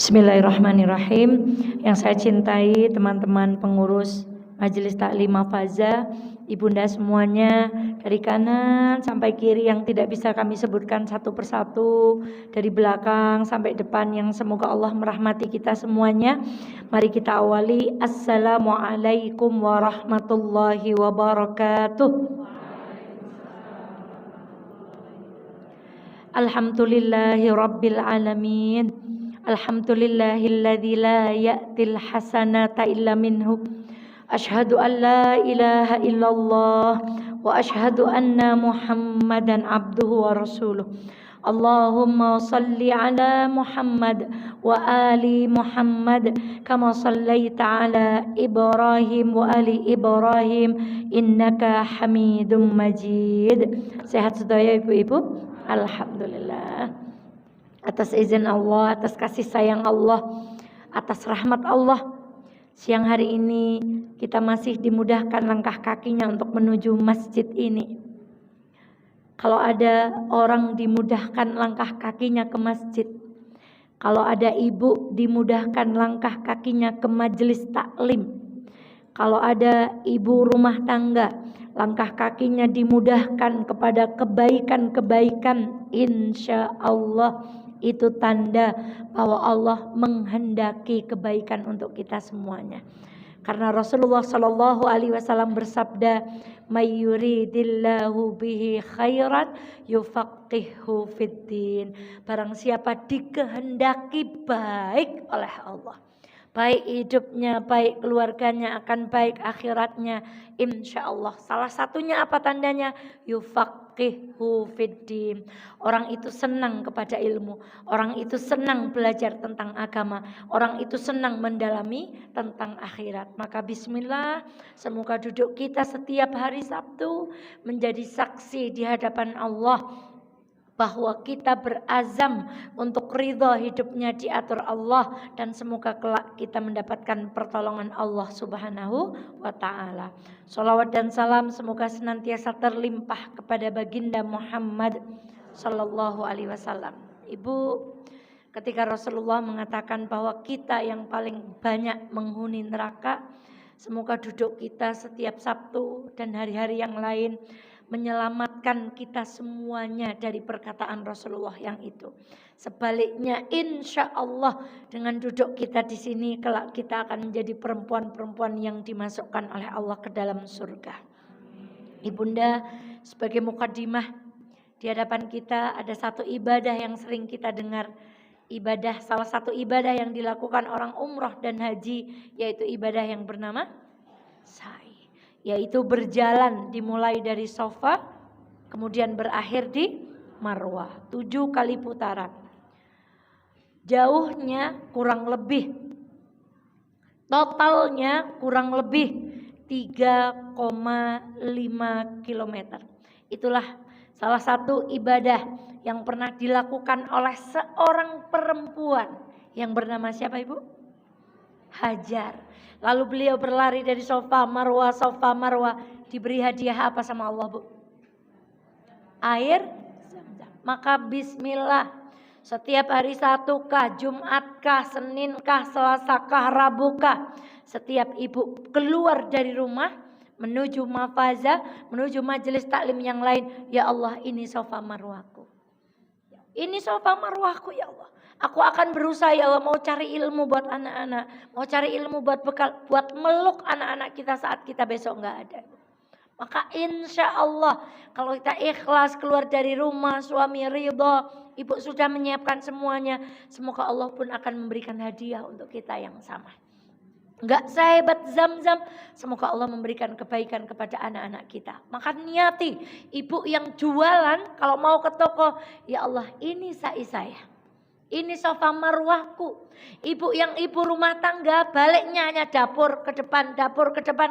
Bismillahirrahmanirrahim. Yang saya cintai teman-teman pengurus Majelis Taklim Mafaza, ibunda semuanya, dari kanan sampai kiri yang tidak bisa kami sebutkan satu persatu, dari belakang sampai depan, yang semoga Allah merahmati kita semuanya. Mari kita awali. Assalamualaikum warahmatullahi wabarakatuh. Alhamdulillahi rabbil alamin. Alhamdulillahilladzi la ya'til hasanata illa minhu. Asyhadu an la ilaha illallah wa asyhadu anna Muhammadan abduhu wa rasuluh. Allahumma salli ala Muhammad wa ali Muhammad kama sallaita ala Ibrahim wa ali Ibrahim innaka Hamidum Majid. Sehat sedaya ibu-ibu? Alhamdulillah. Atas izin Allah, atas kasih sayang Allah, atas rahmat Allah, siang hari ini kita masih dimudahkan langkah kakinya untuk menuju masjid ini. Kalau ada orang dimudahkan langkah kakinya ke masjid, kalau ada ibu dimudahkan langkah kakinya ke majelis taklim, kalau ada ibu rumah tangga langkah kakinya dimudahkan kepada kebaikan-kebaikan, insya Allah itu tanda bahwa Allah menghendaki kebaikan untuk kita semuanya. Karena Rasulullah Shallallahu Alaihi Wasallam bersabda, "May yuridillahu bihi khairan yufaqihu fiddin." Barang siapa dikehendaki baik oleh Allah, baik hidupnya, baik keluarganya, akan baik akhiratnya, insya Allah. Salah satunya apa tandanya? Yufaqihu fiddin. Orang itu senang kepada ilmu, orang itu senang belajar tentang agama, orang itu senang mendalami tentang akhirat. Maka bismillah, semoga duduk kita setiap hari Sabtu menjadi saksi di hadapan Allah bahwa kita berazam untuk ridha hidupnya diatur Allah, dan semoga kelak kita mendapatkan pertolongan Allah Subhanahu wa ta'ala. Shalawat dan salam semoga senantiasa terlimpah kepada baginda Muhammad Sallallahu Alaihi Wasallam. Ibu, ketika Rasulullah mengatakan bahwa kita yang paling banyak menghuni neraka, semoga duduk kita setiap Sabtu dan hari-hari yang lain menyelamatkan kita semuanya dari perkataan Rasulullah yang itu. Sebaliknya, insya Allah dengan duduk kita di sini kelak kita akan menjadi perempuan-perempuan yang dimasukkan oleh Allah ke dalam surga. Ibunda, sebagai mukadimah, di hadapan kita ada satu ibadah yang sering kita dengar. Salah satu ibadah yang dilakukan orang umroh dan haji, yaitu ibadah yang bernama sa'i, yaitu berjalan dimulai dari Safa kemudian berakhir di Marwah, 7 kali putaran. Jauhnya kurang lebih, totalnya kurang lebih 3,5 km. Itulah salah satu ibadah yang pernah dilakukan oleh seorang perempuan yang bernama siapa ibu? Hajar. Lalu beliau berlari dari Safa Marwah, diberi hadiah apa sama Allah bu? Air Zam-Zam. Maka bismillah, setiap hari Sabtukah, Jumatkah, Seninkah, Selasakah, Rabukah, setiap ibu keluar dari rumah menuju Mafaza, menuju majelis taklim yang lain, ya Allah ini Safa Marwahku, ini Safa Marwahku ya Allah. Aku akan berusaha ya Allah, mau cari ilmu buat anak-anak, mau cari ilmu buat bekal, buat meluk anak-anak kita saat kita besok nggak ada. Maka insya Allah kalau kita ikhlas keluar dari rumah, suami ridho, ibu sudah menyiapkan semuanya, semoga Allah pun akan memberikan hadiah untuk kita yang sama. Enggak sehebat Zam-Zam, semoga Allah memberikan kebaikan kepada anak-anak kita. Maka niati, ibu yang jualan kalau mau ke toko, ya Allah ini sa'i saya, ini Safa Marwahku. Ibu yang ibu rumah tangga, baliknya hanya dapur ke depan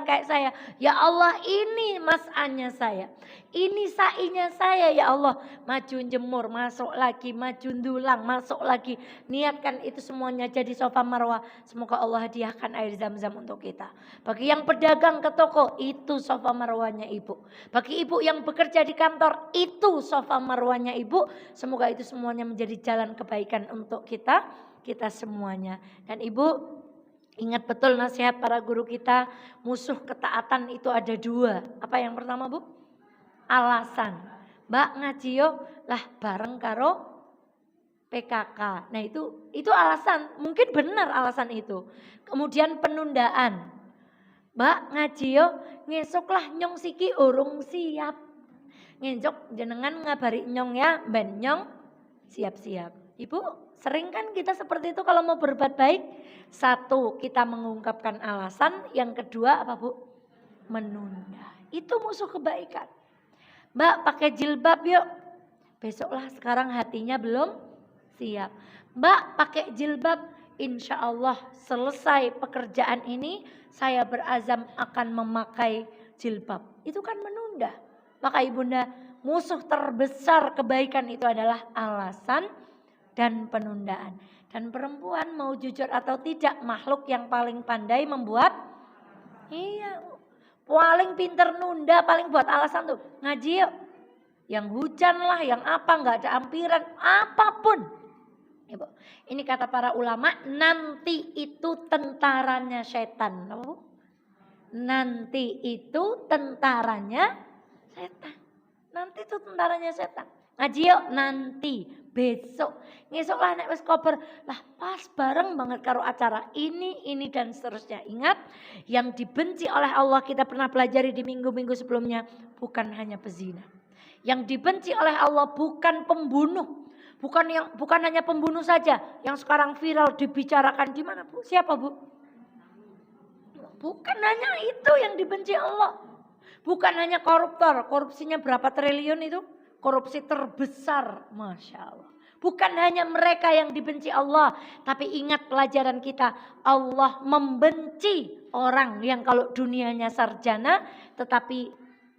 kayak saya. Ya Allah ini mas'anya saya, ini sa'inya saya ya Allah. Maju jemur, masuk lagi, maju dulang, masuk lagi. Niatkan itu semuanya jadi Safa Marwah. Semoga Allah hadiahkan air Zam-Zam untuk kita. Bagi yang pedagang ke toko, itu Safa Marwahnya ibu. Bagi ibu yang bekerja di kantor, itu Safa Marwahnya ibu. Semoga itu semuanya menjadi jalan kebaikan untuk kita semuanya. Dan Ibu ingat betul nasihat para guru kita, musuh ketaatan itu ada 2. Apa yang pertama Bu? Alasan. Mbak ngaji yo lah bareng karo PKK. Nah itu alasan, mungkin benar alasan itu. Kemudian penundaan. Mbak ngaji yo ngesuk lah nyong siki urung siap. Ngesuk jenengan ngabari nyong ya, ben nyong siap-siap. Ibu sering kan kita seperti itu kalau mau berbuat baik. 1, kita mengungkapkan alasan. Yang kedua apa Bu? Menunda. Itu musuh kebaikan. Mbak pakai jilbab yuk. Besoklah sekarang hatinya belum siap. Mbak pakai jilbab, insya Allah selesai pekerjaan ini saya berazam akan memakai jilbab. Itu kan menunda. Maka ibunda, musuh terbesar kebaikan itu adalah alasan dan penundaan. Dan perempuan mau jujur atau tidak, makhluk yang paling pandai membuat, paling pinter nunda, paling buat alasan tuh. Ngaji yuk. Yang hujan lah, yang apa, nggak ada ampiran, apapun. Ibu, ini kata para ulama, nanti itu tentaranya setan. Nanti itu tentaranya setan. Nanti itu tentaranya setan. Ngaji yuk nanti, besok. Ngesok lah nek wis kober. Lah pas bareng banget karo acara ini dan seterusnya. Ingat, yang dibenci oleh Allah kita pernah pelajari di minggu-minggu sebelumnya. Bukan hanya pezina. Yang dibenci oleh Allah bukan pembunuh. Bukan hanya pembunuh saja. Yang sekarang viral dibicarakan di mana Bu? Siapa Bu? Bukan hanya itu yang dibenci Allah. Bukan hanya koruptor. Korupsinya berapa triliun itu? Korupsi terbesar, Masya Allah. Bukan hanya mereka yang dibenci Allah. Tapi ingat pelajaran kita. Allah membenci orang yang kalau dunianya sarjana. Tetapi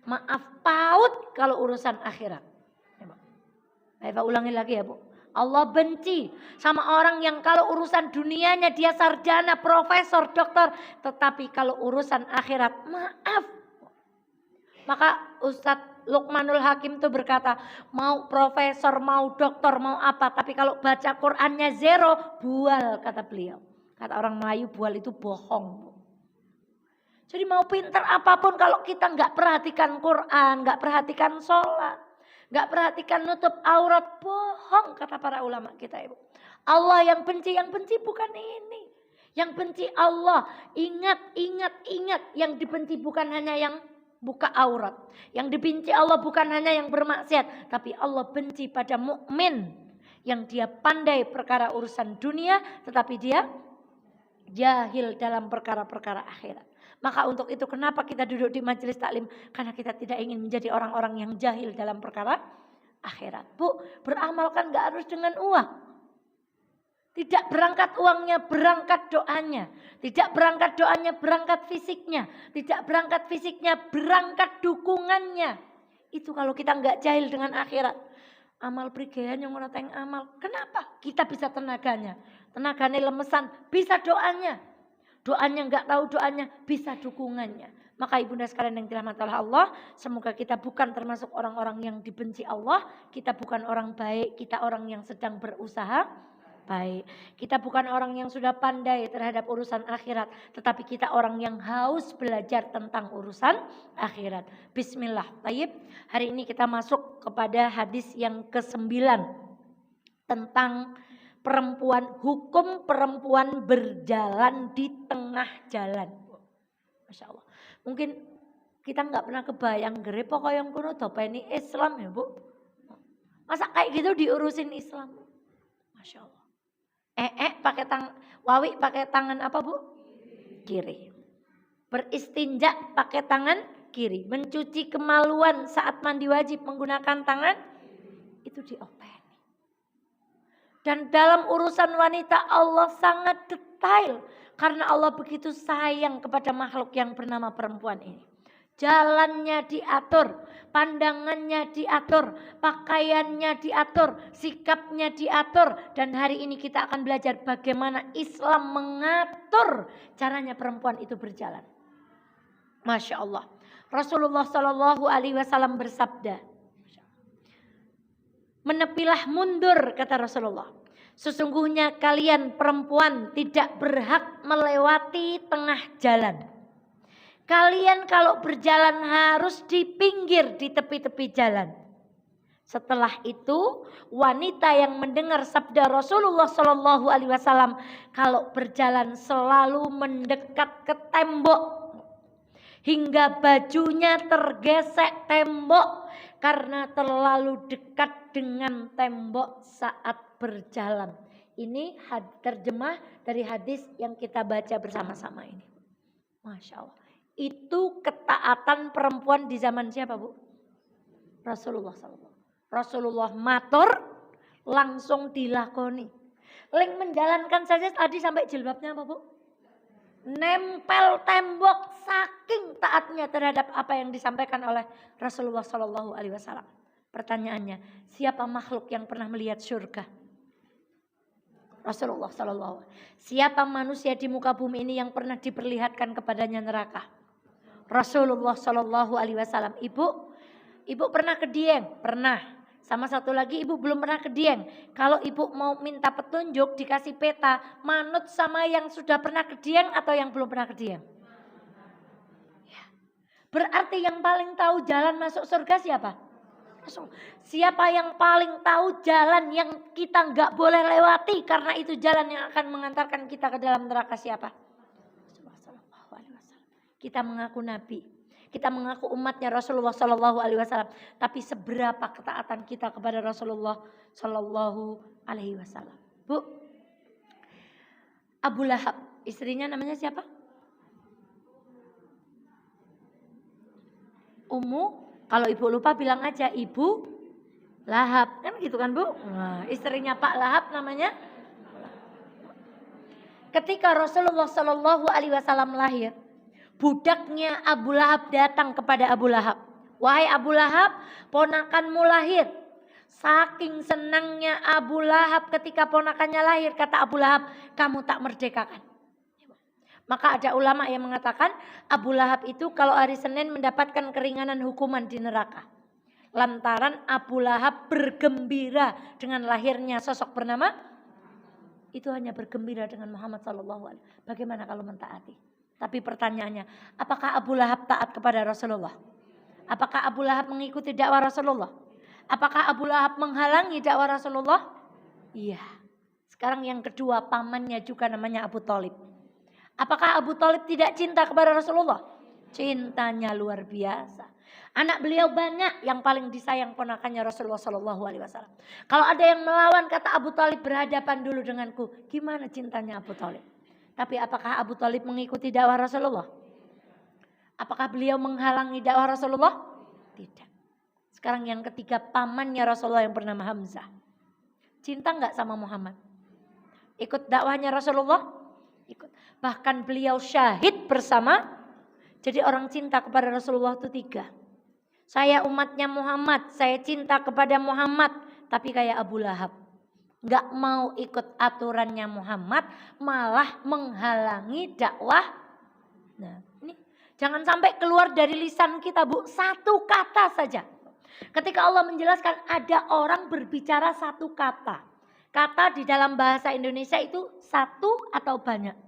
maaf PAUD kalau urusan akhirat. Saya ulangi lagi ya Bu. Allah benci sama orang yang kalau urusan dunianya dia sarjana, profesor, dokter. Tetapi kalau urusan akhirat, maaf. Maka Ustadz Luqmanul Hakim itu berkata, mau profesor, mau dokter, mau apa. Tapi kalau baca Qur'annya 0, bual kata beliau. Kata orang Melayu, bual itu bohong. Jadi mau pinter apapun kalau kita nggak perhatikan Quran, nggak perhatikan sholat, nggak perhatikan nutup aurat, bohong kata para ulama kita Ibu. Allah yang benci bukan ini. Yang benci Allah, ingat. Yang dibenci bukan hanya yang buka aurat. Yang dibenci Allah bukan hanya yang bermaksiat, tapi Allah benci pada mukmin yang dia pandai perkara urusan dunia, tetapi dia jahil dalam perkara-perkara akhirat. Maka untuk itu kenapa kita duduk di majelis taklim? Karena kita tidak ingin menjadi orang-orang yang jahil dalam perkara akhirat. Bu, beramal kan gak harus dengan uang. Tidak berangkat uangnya, berangkat doanya. Tidak berangkat doanya, berangkat fisiknya. Tidak berangkat fisiknya, berangkat dukungannya. Itu kalau kita gak jahil dengan akhirat. Amal prigean yang orang teng amal. Kenapa? Kita bisa tenaganya. Tenaganya lemesan, bisa doanya. Doanya nggak tahu doanya, bisa dukungannya. Maka ibunda sekalian yang dirahmati oleh Allah, semoga kita bukan termasuk orang-orang yang dibenci Allah. Kita bukan orang baik, kita orang yang sedang berusaha baik. Kita bukan orang yang sudah pandai terhadap urusan akhirat, tetapi kita orang yang haus belajar tentang urusan akhirat. Bismillah. Baik, hari ini kita masuk kepada hadis yang ke-9 tentang hukum perempuan berjalan di tengah jalan. Masya Allah. Mungkin kita nggak pernah kebayang gerepo kaya yang kuno dopeni Islam ya Bu. Masa kayak gitu diurusin Islam. Masya Allah. Pakai wawi pakai tangan apa Bu? Kiri. Beristinja pakai tangan kiri. Mencuci kemaluan saat mandi wajib menggunakan tangan itu diopeni. Dan dalam urusan wanita Allah sangat detail. Karena Allah begitu sayang kepada makhluk yang bernama perempuan ini. Jalannya diatur, pandangannya diatur, pakaiannya diatur, sikapnya diatur. Dan hari ini kita akan belajar bagaimana Islam mengatur caranya perempuan itu berjalan. Masya Allah. Rasulullah SAW bersabda. Menepilah mundur kata Rasulullah. Sesungguhnya kalian perempuan tidak berhak melewati tengah jalan. Kalian kalau berjalan harus di pinggir, di tepi-tepi jalan. Setelah itu wanita yang mendengar sabda Rasulullah Shallallahu Alaihi Wasallam kalau berjalan selalu mendekat ke tembok hingga bajunya tergesek tembok karena terlalu dekat dengan tembok saat berjalan. Ini terjemah dari hadis yang kita baca bersama-sama ini. Masya Allah. Itu ketaatan perempuan di zaman siapa, Bu? Rasulullah SAW. Rasulullah matur langsung dilakoni. Link menjalankan saja tadi sampai jilbabnya apa, Bu? Nempel tembok saking taatnya terhadap apa yang disampaikan oleh Rasulullah SAW. Pertanyaannya, siapa makhluk yang pernah melihat surga? Rasulullah SAW. Siapa manusia di muka bumi ini yang pernah diperlihatkan kepadanya neraka? Rasulullah SAW. Ibu pernah ke Dieng? Pernah. Sama satu lagi ibu belum pernah ke Dieng. Kalau ibu mau minta petunjuk dikasih peta, manut sama yang sudah pernah ke Dieng atau yang belum pernah ke Dieng? Ya. Berarti yang paling tahu jalan masuk surga siapa? Siapa yang paling tahu jalan yang kita nggak boleh lewati karena itu jalan yang akan mengantarkan kita ke dalam neraka siapa? Kita mengaku nabi. Kita mengaku umatnya Rasulullah Sallallahu Alaihi Wasallam, tapi seberapa ketaatan kita kepada Rasulullah Sallallahu Alaihi Wasallam? Bu, Abu Lahab, istrinya namanya siapa? Ummu. Kalau ibu lupa bilang aja Ibu Lahab, kan gitu kan, Bu? Nah, istrinya Pak Lahab namanya. Ketika Rasulullah Sallallahu Alaihi Wasallam lahir, budaknya Abu Lahab datang kepada Abu Lahab. Wahai Abu Lahab, ponakanmu lahir. Saking senangnya Abu Lahab ketika ponakannya lahir, kata Abu Lahab, kamu tak merdekakan. Maka ada ulama yang mengatakan Abu Lahab itu kalau hari Senin mendapatkan keringanan hukuman di neraka. Lantaran Abu Lahab bergembira dengan lahirnya sosok bernama, itu hanya bergembira dengan Muhammad SAW. Bagaimana kalau mentaati? Tapi pertanyaannya, apakah Abu Lahab taat kepada Rasulullah? Apakah Abu Lahab mengikuti dakwah Rasulullah? Apakah Abu Lahab menghalangi dakwah Rasulullah? Iya. Sekarang yang kedua, pamannya juga namanya Abu Thalib. Apakah Abu Thalib tidak cinta kepada Rasulullah? Cintanya luar biasa. Anak beliau banyak, yang paling disayang ponakannya Rasulullah SAW. Kalau ada yang melawan, kata Abu Thalib, berhadapan dulu denganku. Gimana cintanya Abu Thalib? Tapi apakah Abu Thalib mengikuti dakwah Rasulullah? Apakah beliau menghalangi dakwah Rasulullah? Tidak. Sekarang yang ketiga, pamannya Rasulullah yang bernama Hamzah. Cinta enggak sama Muhammad? Ikut dakwahnya Rasulullah? Ikut. Bahkan beliau syahid bersama. Jadi orang cinta kepada Rasulullah itu tiga. Saya umatnya Muhammad, saya cinta kepada Muhammad. Tapi kayak Abu Lahab. Gak mau ikut aturannya Muhammad, malah menghalangi dakwah. Nah, ini jangan sampai keluar dari lisan kita, Bu, satu kata saja. Ketika Allah menjelaskan ada orang berbicara satu kata. Kata di dalam bahasa Indonesia itu satu atau banyak?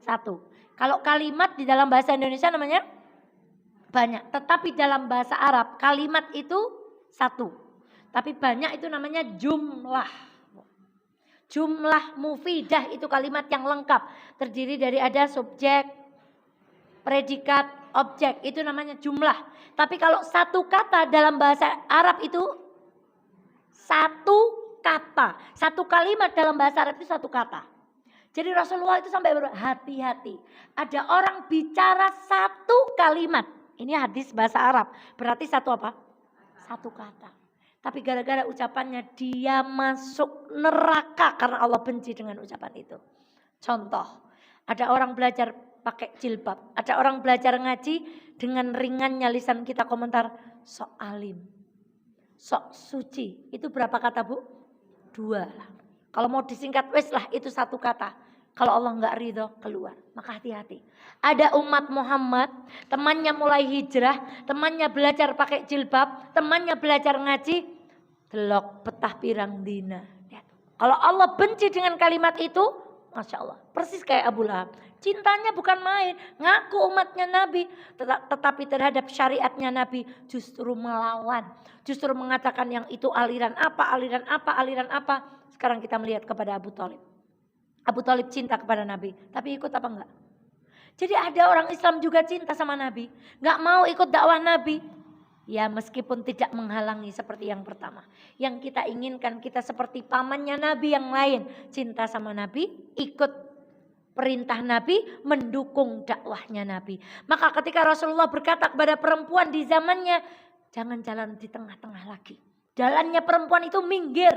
Satu. Kalau kalimat di dalam bahasa Indonesia namanya banyak. Tetapi dalam bahasa Arab kalimat itu satu. Tapi banyak itu namanya jumlah. Jumlah mufidah itu kalimat yang lengkap. Terdiri dari ada subjek, predikat, objek. Itu namanya jumlah. Tapi kalau satu kata dalam bahasa Arab itu satu kata. Satu kalimat dalam bahasa Arab itu satu kata. Jadi Rasulullah itu sampai berhati-hati. Ada orang bicara satu kalimat. Ini hadis bahasa Arab. Berarti satu apa? Satu kata. Tapi gara-gara ucapannya dia masuk neraka karena Allah benci dengan ucapan itu. Contoh, ada orang belajar pakai jilbab. Ada orang belajar ngaji dengan ringannya lisan kita komentar. Sok alim. Sok suci. Itu berapa kata, Bu? 2. Kalau mau disingkat, wes lah itu satu kata. Kalau Allah nggak ridho keluar, maka hati-hati. Ada umat Muhammad, temannya mulai hijrah, temannya belajar pakai jilbab, temannya belajar ngaji, delok petah pirang dina. Lihat. Kalau Allah benci dengan kalimat itu, Masya Allah. Persis kayak Abu Lahab. Cintanya bukan main. Ngaku umatnya Nabi. Tetapi terhadap syariatnya Nabi justru melawan. Justru mengatakan yang itu aliran apa, aliran apa, aliran apa. Sekarang kita melihat kepada Abu Thalib. Abu Thalib cinta kepada Nabi. Tapi ikut apa enggak? Jadi ada orang Islam juga cinta sama Nabi. Enggak mau ikut dakwah Nabi. Ya meskipun tidak menghalangi seperti yang pertama. Yang kita inginkan kita seperti pamannya Nabi yang lain. Cinta sama Nabi, ikut perintah Nabi, mendukung dakwahnya Nabi. Maka ketika Rasulullah berkata kepada perempuan di zamannya, jangan jalan di tengah-tengah lagi. Jalannya perempuan itu minggir.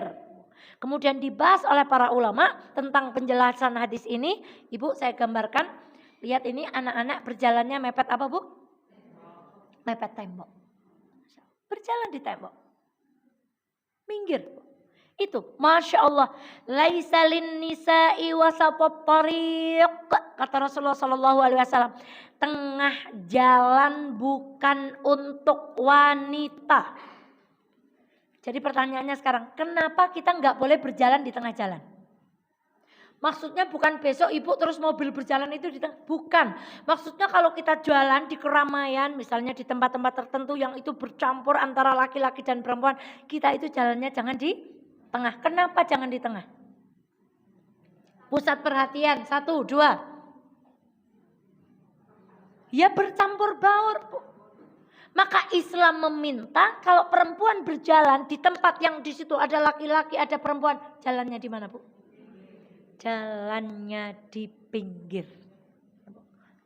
Kemudian dibahas oleh para ulama tentang penjelasan hadis ini. Ibu saya gambarkan, lihat ini anak-anak berjalannya mepet apa Bu? Mepet tembok. Berjalan di tembok. Minggir. Itu. Masya Allah. Laisa lin nisa'i wasatot tariq. Kata Rasulullah SAW. Tengah jalan bukan untuk wanita. Jadi pertanyaannya sekarang. Kenapa kita nggak boleh berjalan di tengah jalan? Maksudnya bukan besok ibu terus mobil berjalan itu di tengah. Bukan. Maksudnya kalau kita jalan di keramaian. Misalnya di tempat-tempat tertentu yang itu bercampur antara laki-laki dan perempuan. Kita itu jalannya jangan di tengah. Kenapa jangan di tengah? Pusat perhatian. 1, 2. Ya bercampur baur. Maka Islam meminta kalau perempuan berjalan di tempat yang di situ ada laki-laki, ada perempuan. Jalannya di mana Bu? Jalannya di pinggir.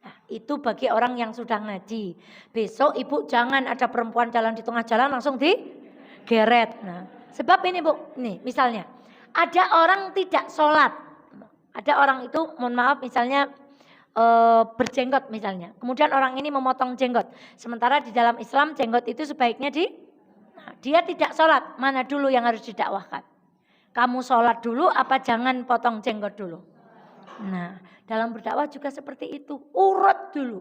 Nah, itu bagi orang yang sudah ngaji. Besok ibu jangan ada perempuan jalan di tengah jalan langsung digeret. Nah, sebab ini Bu, nih misalnya ada orang tidak sholat. Ada orang itu mohon maaf misalnya berjenggot misalnya. Kemudian orang ini memotong jenggot. Sementara di dalam Islam jenggot itu sebaiknya dia tidak sholat. Mana dulu yang harus didakwahkan? Kamu sholat dulu apa jangan potong jenggot dulu? Nah dalam berdakwah juga seperti itu. Urut dulu.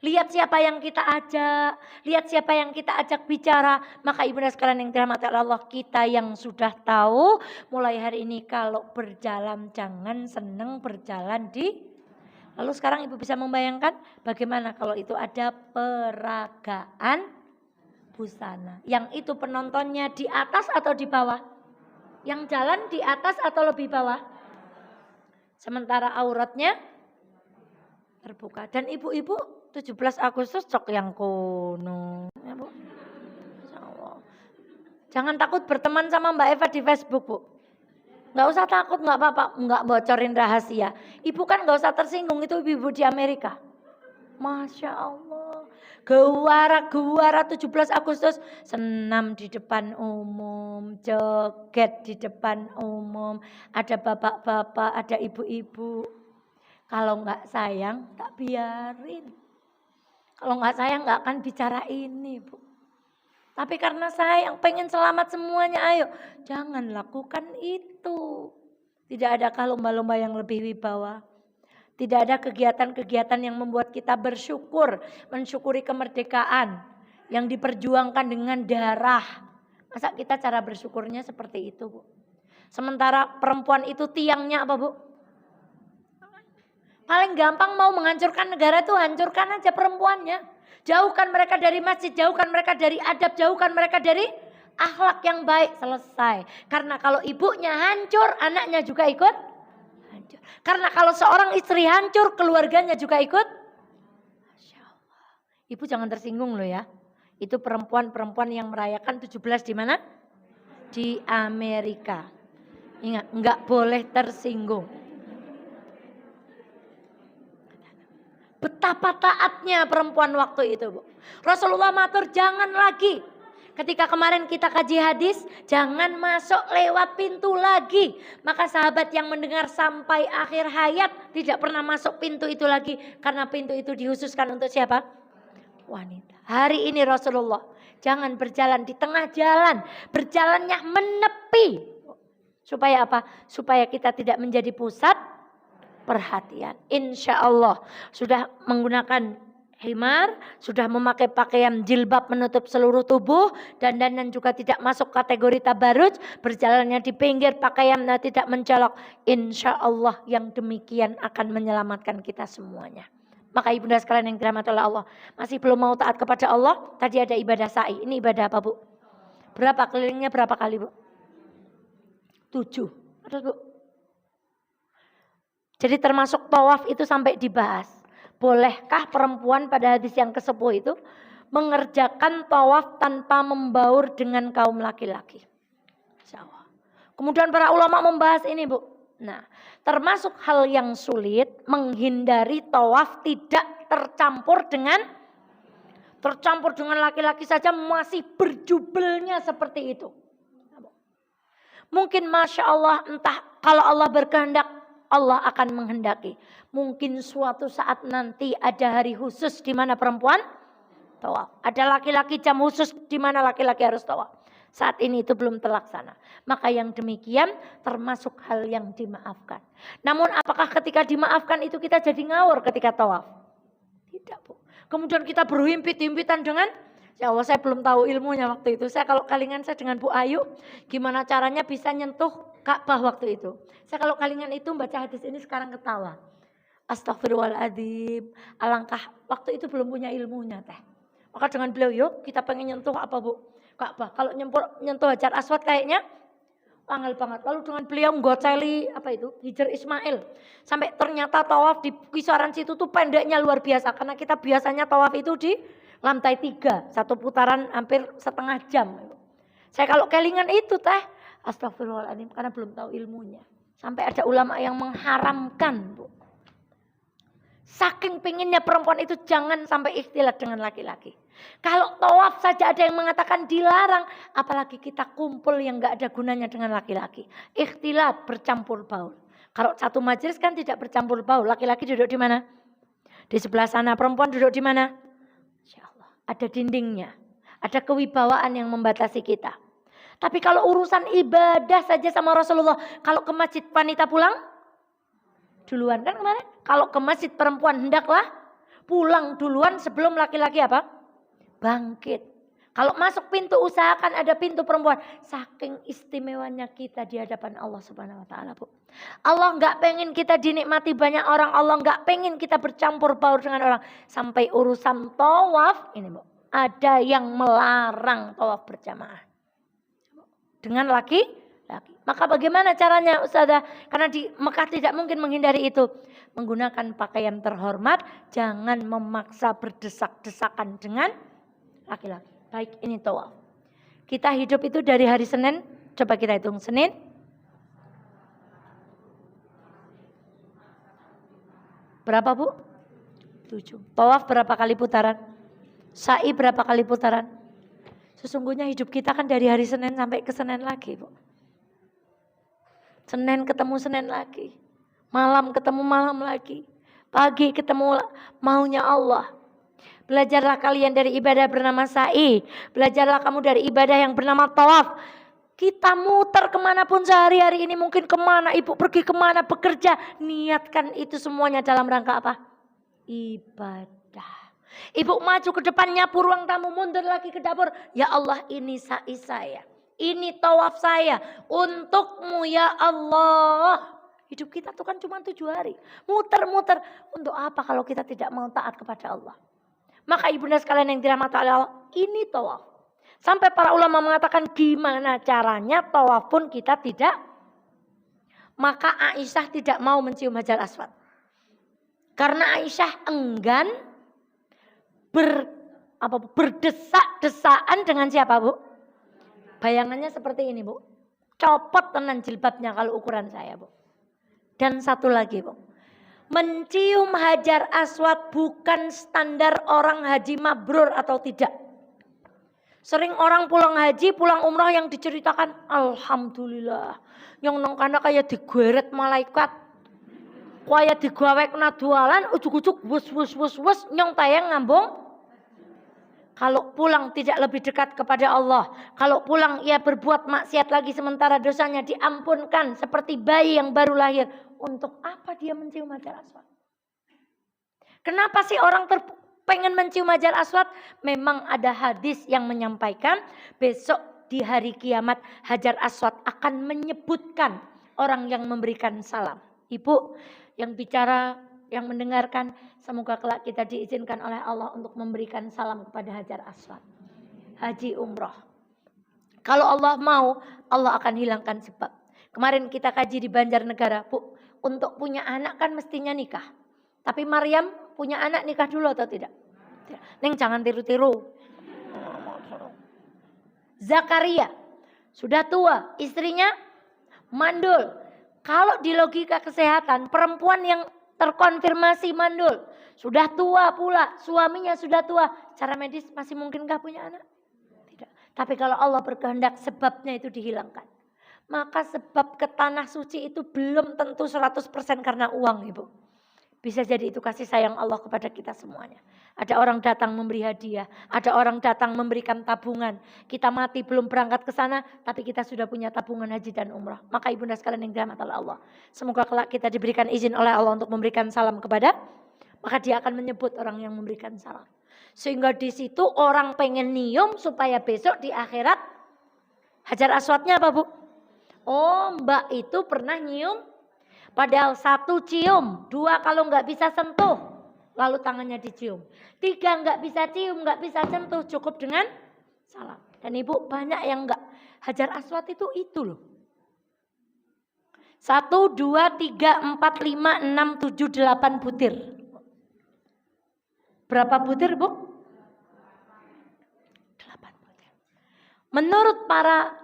Lihat siapa yang kita ajak. Lihat siapa yang kita ajak bicara. Maka ibu dan sekalian yang dirahmati Allah. Kita yang sudah tahu. Mulai hari ini kalau berjalan jangan seneng berjalan di. Lalu sekarang ibu bisa membayangkan. Bagaimana kalau itu ada peragaan busana. Yang itu penontonnya di atas atau di bawah? Yang jalan di atas atau lebih bawah? Sementara auratnya terbuka. Dan ibu-ibu 17 Agustus cok yang kono. Ya, Bu. Jangan takut berteman sama Mbak Eva di Facebook Bu. Gak usah takut, gak apa-apa. Gak bocorin rahasia. Ibu kan gak usah tersinggung, itu ibu-ibu di Amerika. Masya Allah. Gewara 17 Agustus senam di depan umum, joget di depan umum, ada bapak-bapak, ada ibu-ibu. Kalau nggak sayang, tak biarin. Kalau nggak sayang nggak akan bicara ini, Bu. Tapi karena sayang, pengen selamat semuanya, ayo. Jangan lakukan itu. Tidak adakah lomba-lomba yang lebih wibawa? Tidak ada kegiatan-kegiatan yang membuat kita bersyukur, mensyukuri kemerdekaan yang diperjuangkan dengan darah. Masa kita cara bersyukurnya seperti itu, Bu? Sementara perempuan itu tiangnya apa, Bu? Paling gampang mau menghancurkan negara itu hancurkan aja perempuannya. Jauhkan mereka dari masjid, jauhkan mereka dari adab, jauhkan mereka dari akhlak yang baik. Selesai. Karena kalau ibunya hancur, anaknya juga ikut hancur. Karena kalau seorang istri hancur, keluarganya juga ikut. Masya Allah. Ibu jangan tersinggung loh ya. Itu perempuan-perempuan yang merayakan 17 di mana? Di Amerika. Ingat, enggak boleh tersinggung. Betapa taatnya perempuan waktu itu, Bu. Rasulullah matur jangan lagi. Ketika kemarin kita kaji hadis, jangan masuk lewat pintu lagi. Maka sahabat yang mendengar sampai akhir hayat tidak pernah masuk pintu itu lagi. Karena pintu itu dikhususkan untuk siapa? Wanita. Hari ini Rasulullah, jangan berjalan di tengah jalan. Berjalannya menepi. Supaya apa? Supaya kita tidak menjadi pusat perhatian. Insya Allah sudah menggunakan himar, sudah memakai pakaian jilbab menutup seluruh tubuh, dan juga tidak masuk kategori tabaruj, berjalannya di pinggir pakaiannya tidak mencolok, insya Allah yang demikian akan menyelamatkan kita semuanya. Maka ibunda sekalian yang dirahmati oleh Allah, masih belum mau taat kepada Allah, tadi ada ibadah sa'i. Ini ibadah apa, Bu? Berapa kelilingnya, berapa kali, Bu? 7. Terus, Bu? Jadi termasuk tawaf itu sampai dibahas. Bolehkah perempuan pada hadis yang ke-10 itu mengerjakan tawaf tanpa membaur dengan kaum laki-laki? Insyaallah. Kemudian para ulama membahas ini, Bu. Nah, termasuk hal yang sulit menghindari tawaf tidak tercampur dengan laki-laki saja masih berjubelnya seperti itu. Mungkin Masya Allah, entah kalau Allah berkehendak, Allah akan menghendaki. Mungkin suatu saat nanti ada hari khusus di mana perempuan tawaf. Ada laki-laki jam khusus di mana laki-laki harus tawaf. Saat ini itu belum terlaksana. Maka yang demikian termasuk hal yang dimaafkan. Namun apakah ketika dimaafkan itu kita jadi ngawur ketika tawaf? Tidak, Bu. Kemudian kita berhimpit-himpitan dengan, ya Allah, saya belum tahu ilmunya waktu itu. Saya kalau kalingan saya dengan Bu Ayu, gimana caranya bisa nyentuh Ka'bah waktu itu. Saya kalau kalingan itu baca hadis ini sekarang ketawa. Astagfirullahaladzim. Alangkah waktu itu belum punya ilmunya teh. Maka dengan beliau, yuk kita pengen nyentuh apa, Bu? Ka'bah. Kalau nyentuh Hajar Aswad kayaknya angel banget. Lalu dengan beliau nggoceli apa itu? Hijar Ismail. Sampai ternyata tawaf di kisaran situ tuh pendeknya luar biasa. Karena kita biasanya tawaf itu di lantai 3. Satu putaran hampir setengah jam. Saya kalau kelingan itu teh, astagfirullahaladzim, karena belum tahu ilmunya. Sampai ada ulama yang mengharamkan, Bu. Saking pinginnya perempuan itu jangan sampai ikhtilat dengan laki-laki. Kalau tawaf saja ada yang mengatakan dilarang, apalagi kita kumpul yang gak ada gunanya dengan laki-laki. Ikhtilat, bercampur baur. Kalau satu majelis kan tidak bercampur baur. Laki-laki duduk di mana? Di sebelah sana. Perempuan duduk di mana? Insya Allah. Ada dindingnya. Ada kewibawaan yang membatasi kita. Tapi kalau urusan ibadah saja sama Rasulullah, kalau ke masjid wanita pulang duluan kan kemarin. Kalau ke masjid perempuan hendaklah pulang duluan sebelum laki-laki apa? Bangkit. Kalau masuk pintu usahakan ada pintu perempuan. Saking istimewanya kita di hadapan Allah Subhanahu wa taala, Bu. Allah enggak pengen kita dinikmati banyak orang, Allah enggak pengen kita bercampur baur dengan orang. Sampai urusan tawaf ini, Bu. Ada yang melarang tawaf berjamaah dengan laki-laki. Maka bagaimana caranya, Ustazah? Karena di Mekah tidak mungkin menghindari itu. Menggunakan pakaian terhormat, jangan memaksa berdesak-desakan dengan laki-laki. Baik, ini tawaf. Kita hidup itu dari hari Senin, coba kita hitung Senin. Berapa, Bu? 7. Tawaf berapa kali putaran? Sa'i berapa kali putaran? Sesungguhnya hidup kita kan dari hari Senin sampai ke Senin lagi, Bu. Senin ketemu Senin lagi. Malam ketemu malam lagi. Pagi ketemu maunya Allah. Belajarlah kalian dari ibadah bernama sa'i. Belajarlah kamu dari ibadah yang bernama tawaf. Kita muter kemanapun sehari-hari ini. Mungkin kemana, ibu pergi kemana, bekerja. Niatkan itu semuanya dalam rangka apa? Ibadah. Ibu maju ke depan nyapu ruang tamu, mundur lagi ke dapur. Ya Allah, ini sa'i saya. Ini tawaf saya untukmu ya Allah. Hidup kita tuh kan cuma 7 hari. Muter-muter. Untuk apa kalau kita tidak mau taat kepada Allah? Maka ibunda sekalian yang dirahmati Allah, ini tawaf. Sampai para ulama mengatakan gimana caranya tawaf pun kita tidak. Maka Aisyah tidak mau mencium Hajar Aswad. Karena Aisyah enggan berdesak-desaan dengan siapa, Bu? Bayangannya seperti ini, Bu. Copot tenan jilbabnya kalau ukuran saya, Bu. Dan satu lagi, Bu. Mencium Hajar Aswad bukan standar orang haji mabrur atau tidak. Sering orang pulang haji, pulang umrah yang diceritakan, alhamdulillah. Yang nongkana kayak digeret malaikat. Kayak digawek nadualan, ujuk-ujuk wus nyong tayang ngambung. Kalau pulang tidak lebih dekat kepada Allah. Kalau pulang ia berbuat maksiat lagi sementara dosanya diampunkan. Seperti bayi yang baru lahir. Untuk apa dia mencium Hajar Aswad? Kenapa sih orang pengen mencium Hajar Aswad, memang ada hadis yang menyampaikan besok di hari kiamat Hajar Aswad akan menyebutkan orang yang memberikan salam. Ibu yang bicara, yang mendengarkan, semoga kelak kita diizinkan oleh Allah untuk memberikan salam kepada Hajar Aswad. Haji umroh. Kalau Allah mau, Allah akan hilangkan sebab. Kemarin kita kaji di Banjarnegara, Bu, untuk punya anak kan mestinya nikah. Tapi Maryam punya anak nikah dulu atau tidak? Neng jangan tiru-tiru. Zakaria sudah tua, istrinya mandul. Kalau di logika kesehatan, perempuan yang terkonfirmasi mandul, sudah tua pula, suaminya sudah tua, secara medis masih mungkinkah punya anak? Tapi kalau Allah berkehendak sebabnya itu dihilangkan. Maka sebab ke tanah suci itu belum tentu 100% karena uang, Ibu. Bisa jadi itu kasih sayang Allah kepada kita semuanya. Ada orang datang memberi hadiah, ada orang datang memberikan tabungan. Kita mati belum berangkat ke sana, tapi kita sudah punya tabungan haji dan umrah. Maka ibunda sekalian yang dirahmati oleh Allah, semoga kelak kita diberikan izin oleh Allah untuk memberikan salam kepada, maka dia akan menyebut orang yang memberikan salam. Sehingga di situ orang pengen nyium supaya besok di akhirat Hajar Aswadnya apa, Bu? Oh, Mbak itu pernah nyium, padahal 1 cium, 2 kalau nggak bisa sentuh, lalu tangannya dicium. 3 nggak bisa cium, nggak bisa sentuh, cukup dengan salam. Dan Ibu banyak yang nggak. Hajar Aswad itu loh. 1, 2, 3, 4, 5, 6, 7, 8 butir. Berapa butir, Bu? Menurut para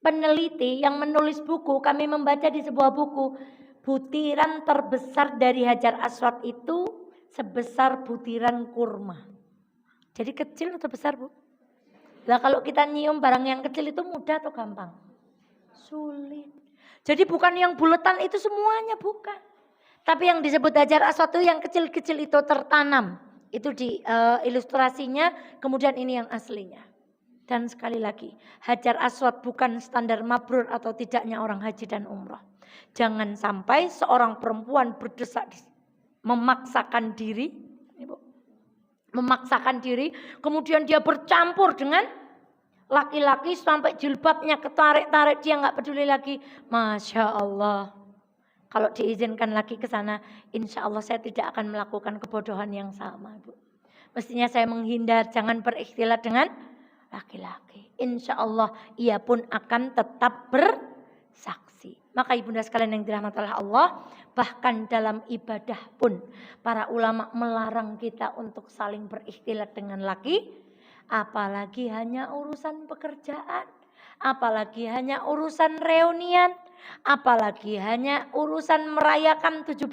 peneliti yang menulis buku, kami membaca di sebuah buku, butiran terbesar dari Hajar Aswad itu sebesar butiran kurma. Jadi kecil atau besar, Bu? Lah kalau kita nyium barang yang kecil itu mudah atau gampang? Sulit. Jadi bukan yang buletan itu semuanya, bukan. Tapi yang disebut Hajar Aswad itu yang kecil-kecil itu tertanam. Itu di ilustrasinya, kemudian ini yang aslinya. Dan sekali lagi, Hajar Aswad bukan standar mabrur atau tidaknya orang haji dan umrah. Jangan sampai seorang perempuan berdesak, memaksakan diri, kemudian dia bercampur dengan laki-laki sampai jilbabnya ketarik-tarik, dia nggak peduli lagi. Masya Allah. Kalau diizinkan lagi ke sana, insya Allah saya tidak akan melakukan kebodohan yang sama, Bu. Mestinya saya menghindar, jangan berikhtilat dengan laki-laki. Insya Allah ia pun akan tetap bersaksi. Maka ibunda sekalian yang dirahmati oleh Allah, bahkan dalam ibadah pun para ulama melarang kita untuk saling berikhtilat dengan laki. Apalagi hanya urusan pekerjaan, apalagi hanya urusan reunian, apalagi hanya urusan merayakan 17.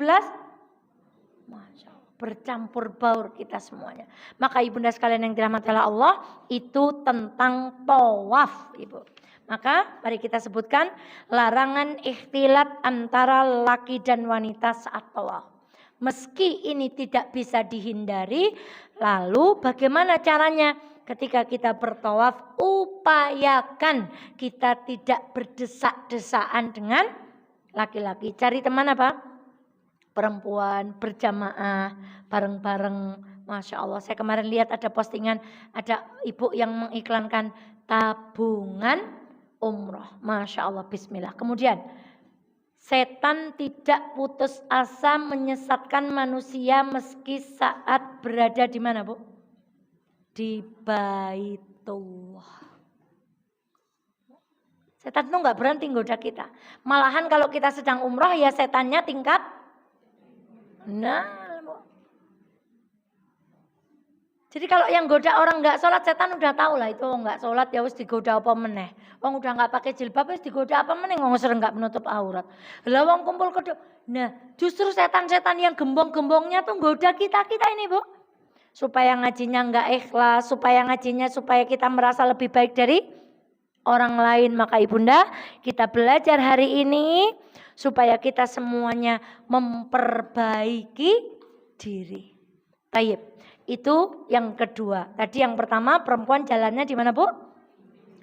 Masya Allah. Bercampur baur kita semuanya. Maka ibunda sekalian yang dirahmati oleh Allah, itu tentang tawaf, Ibu. Maka mari kita sebutkan larangan ikhtilat antara laki dan wanita saat tawaf. Meski ini tidak bisa dihindari, lalu bagaimana caranya? Ketika kita bertawaf, upayakan kita tidak berdesak-desaan dengan laki-laki. Cari teman apa? Perempuan, berjamaah, bareng-bareng. Masya Allah, saya kemarin lihat ada postingan, ada ibu yang mengiklankan tabungan umroh. Masya Allah, bismillah. Kemudian, setan tidak putus asa menyesatkan manusia meski saat berada di mana, Bu? Di Baitullah. Setan itu nggak berhenti goda kita. Malahan kalau kita sedang umroh ya setannya tingkat. Nah, jadi kalau yang goda orang nggak sholat, setan udah tahu lah itu nggak sholat ya wis digoda apa meneh. Wong udah nggak pakai jilbab wis digoda apa meneh, ngomong sering nggak menutup aurat. Lah wong kumpul kedua. Nah, justru setan-setan yang gembong-gembongnya tuh goda kita ini, Bu. Supaya ngajinya nggak ikhlas, supaya kita merasa lebih baik dari orang lain. Maka ibunda, kita belajar hari ini supaya kita semuanya memperbaiki diri. Tayyib. Itu yang kedua. Tadi yang pertama, perempuan jalannya di mana, Bu?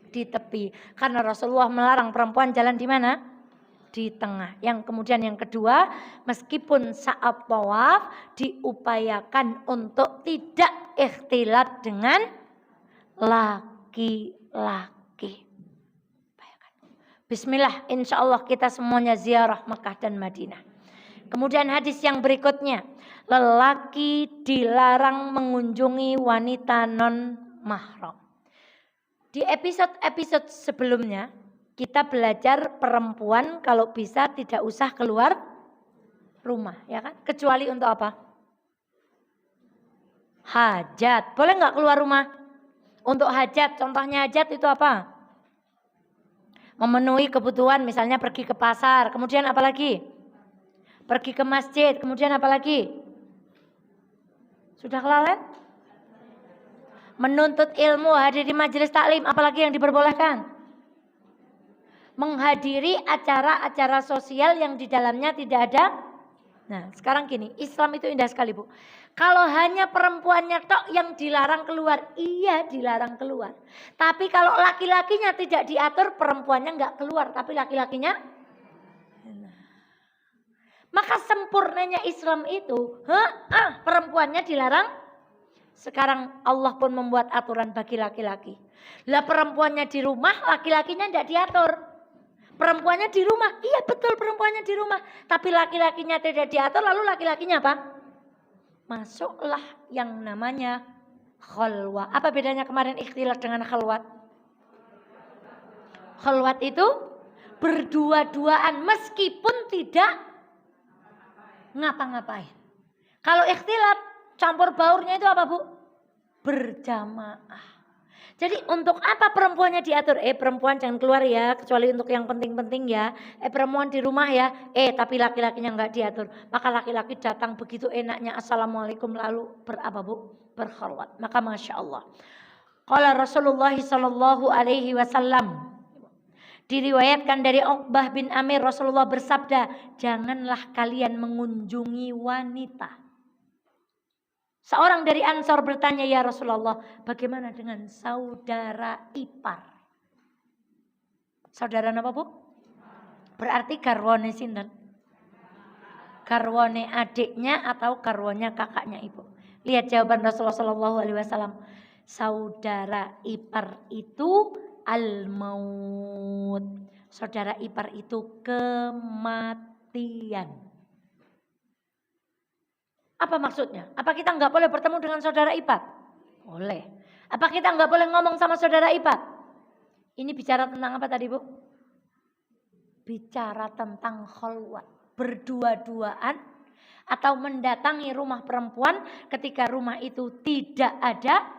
Di tepi. Karena Rasulullah melarang perempuan jalan di mana? di tengah. Yang kemudian yang kedua, meskipun saat tawaf diupayakan untuk tidak ikhtilat dengan laki-laki. Bismillah, insya Allah kita semuanya ziarah Mekah dan Madinah. Kemudian hadis yang berikutnya, lelaki dilarang mengunjungi wanita non mahram. Di episode-episode sebelumnya kita belajar perempuan kalau bisa tidak usah keluar rumah, ya kan? Kecuali untuk apa? Hajat. Boleh nggak keluar rumah? Untuk hajat, contohnya hajat itu apa? Memenuhi kebutuhan, misalnya pergi ke pasar. Kemudian apa lagi? Pergi ke masjid. Kemudian apa lagi? Sudah kelalen? Menuntut ilmu, hadir di majelis taklim, apalagi yang diperbolehkan? Menghadiri acara-acara sosial yang di dalamnya tidak ada. Nah, sekarang gini, Islam itu indah sekali, Bu. Kalau hanya perempuannya tok yang dilarang keluar, iya dilarang keluar. Tapi kalau laki-lakinya tidak diatur, perempuannya nggak keluar, tapi laki-lakinya. Maka sempurnanya Islam itu, perempuannya dilarang. Sekarang Allah pun membuat aturan bagi laki-laki. Lah perempuannya di rumah, laki-lakinya tidak diatur. Perempuannya di rumah, iya betul perempuannya di rumah. Tapi laki-lakinya tidak diatur, lalu laki-lakinya apa? Masuklah yang namanya khalwat. Apa bedanya kemarin ikhtilat dengan khalwat? Khalwat itu berdua-duaan meskipun tidak ngapa-ngapain. Kalau ikhtilat campur baurnya itu apa, Bu? Berjamaah. Jadi untuk apa perempuannya diatur? Perempuan jangan keluar ya, kecuali untuk yang penting-penting ya. Perempuan di rumah ya. Tapi laki-lakinya nggak diatur. Maka laki-laki datang begitu enaknya, assalamualaikum, lalu berapa, Bu? Berkhalwat. Maka masya Allah. Qala Rasulullah sallallahu alaihi wasallam. Diriwayatkan dari Uqbah bin Amir, Rasulullah bersabda, janganlah kalian mengunjungi wanita. Seorang dari Ansor bertanya, ya Rasulullah, bagaimana dengan saudara ipar? Saudara apa, Bu? Berarti garwane sinten? Garwane adiknya atau garwane kakaknya ibu? Lihat jawaban Rasulullah SAW. Saudara ipar itu al-maut. Saudara ipar itu kematian. Apa maksudnya? Apa kita nggak boleh bertemu dengan saudara ipar? Boleh. Apa kita nggak boleh ngomong sama saudara ipar? Ini bicara tentang apa tadi, Bu? Bicara tentang khalwat. Berdua-duaan atau mendatangi rumah perempuan ketika rumah itu tidak ada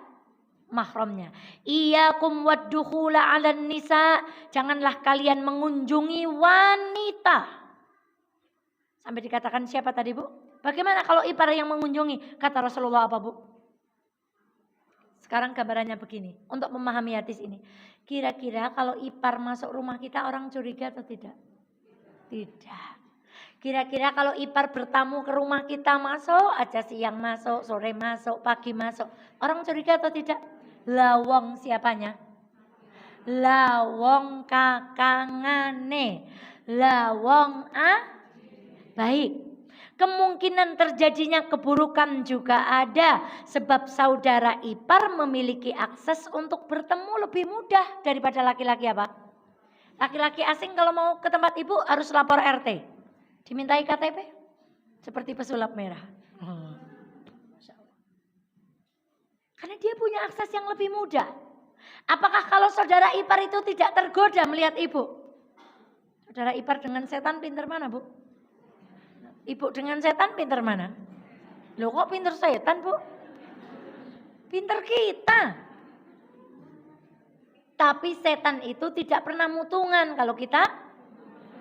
mahramnya. Iyyakum waddukhula 'alan nisa. Janganlah kalian mengunjungi wanita. Sampai dikatakan siapa tadi, Bu? Bagaimana kalau ipar yang mengunjungi? Kata Rasulullah apa, Bu? Sekarang gambarannya begini. Untuk memahami hadis ini. Kira-kira kalau ipar masuk rumah kita orang curiga atau tidak? Tidak. Kira-kira kalau ipar bertamu ke rumah kita masuk aja, siang masuk, sore masuk, pagi masuk. Orang curiga atau tidak? Lawong siapanya? Lawong kakangane. Lawong baik. Kemungkinan terjadinya keburukan juga ada. Sebab saudara ipar memiliki akses untuk bertemu lebih mudah daripada laki-laki apa? Laki-laki asing kalau mau ke tempat ibu harus lapor RT. Dimintai KTP. Seperti pesulap merah. Karena dia punya akses yang lebih mudah. Apakah kalau saudara ipar itu tidak tergoda melihat ibu? Saudara ipar dengan setan pinter mana, Bu? Ibu dengan setan pinter mana? Loh kok pinter setan, Bu? Pinter kita. Tapi setan itu tidak pernah mutungan. Kalau kita,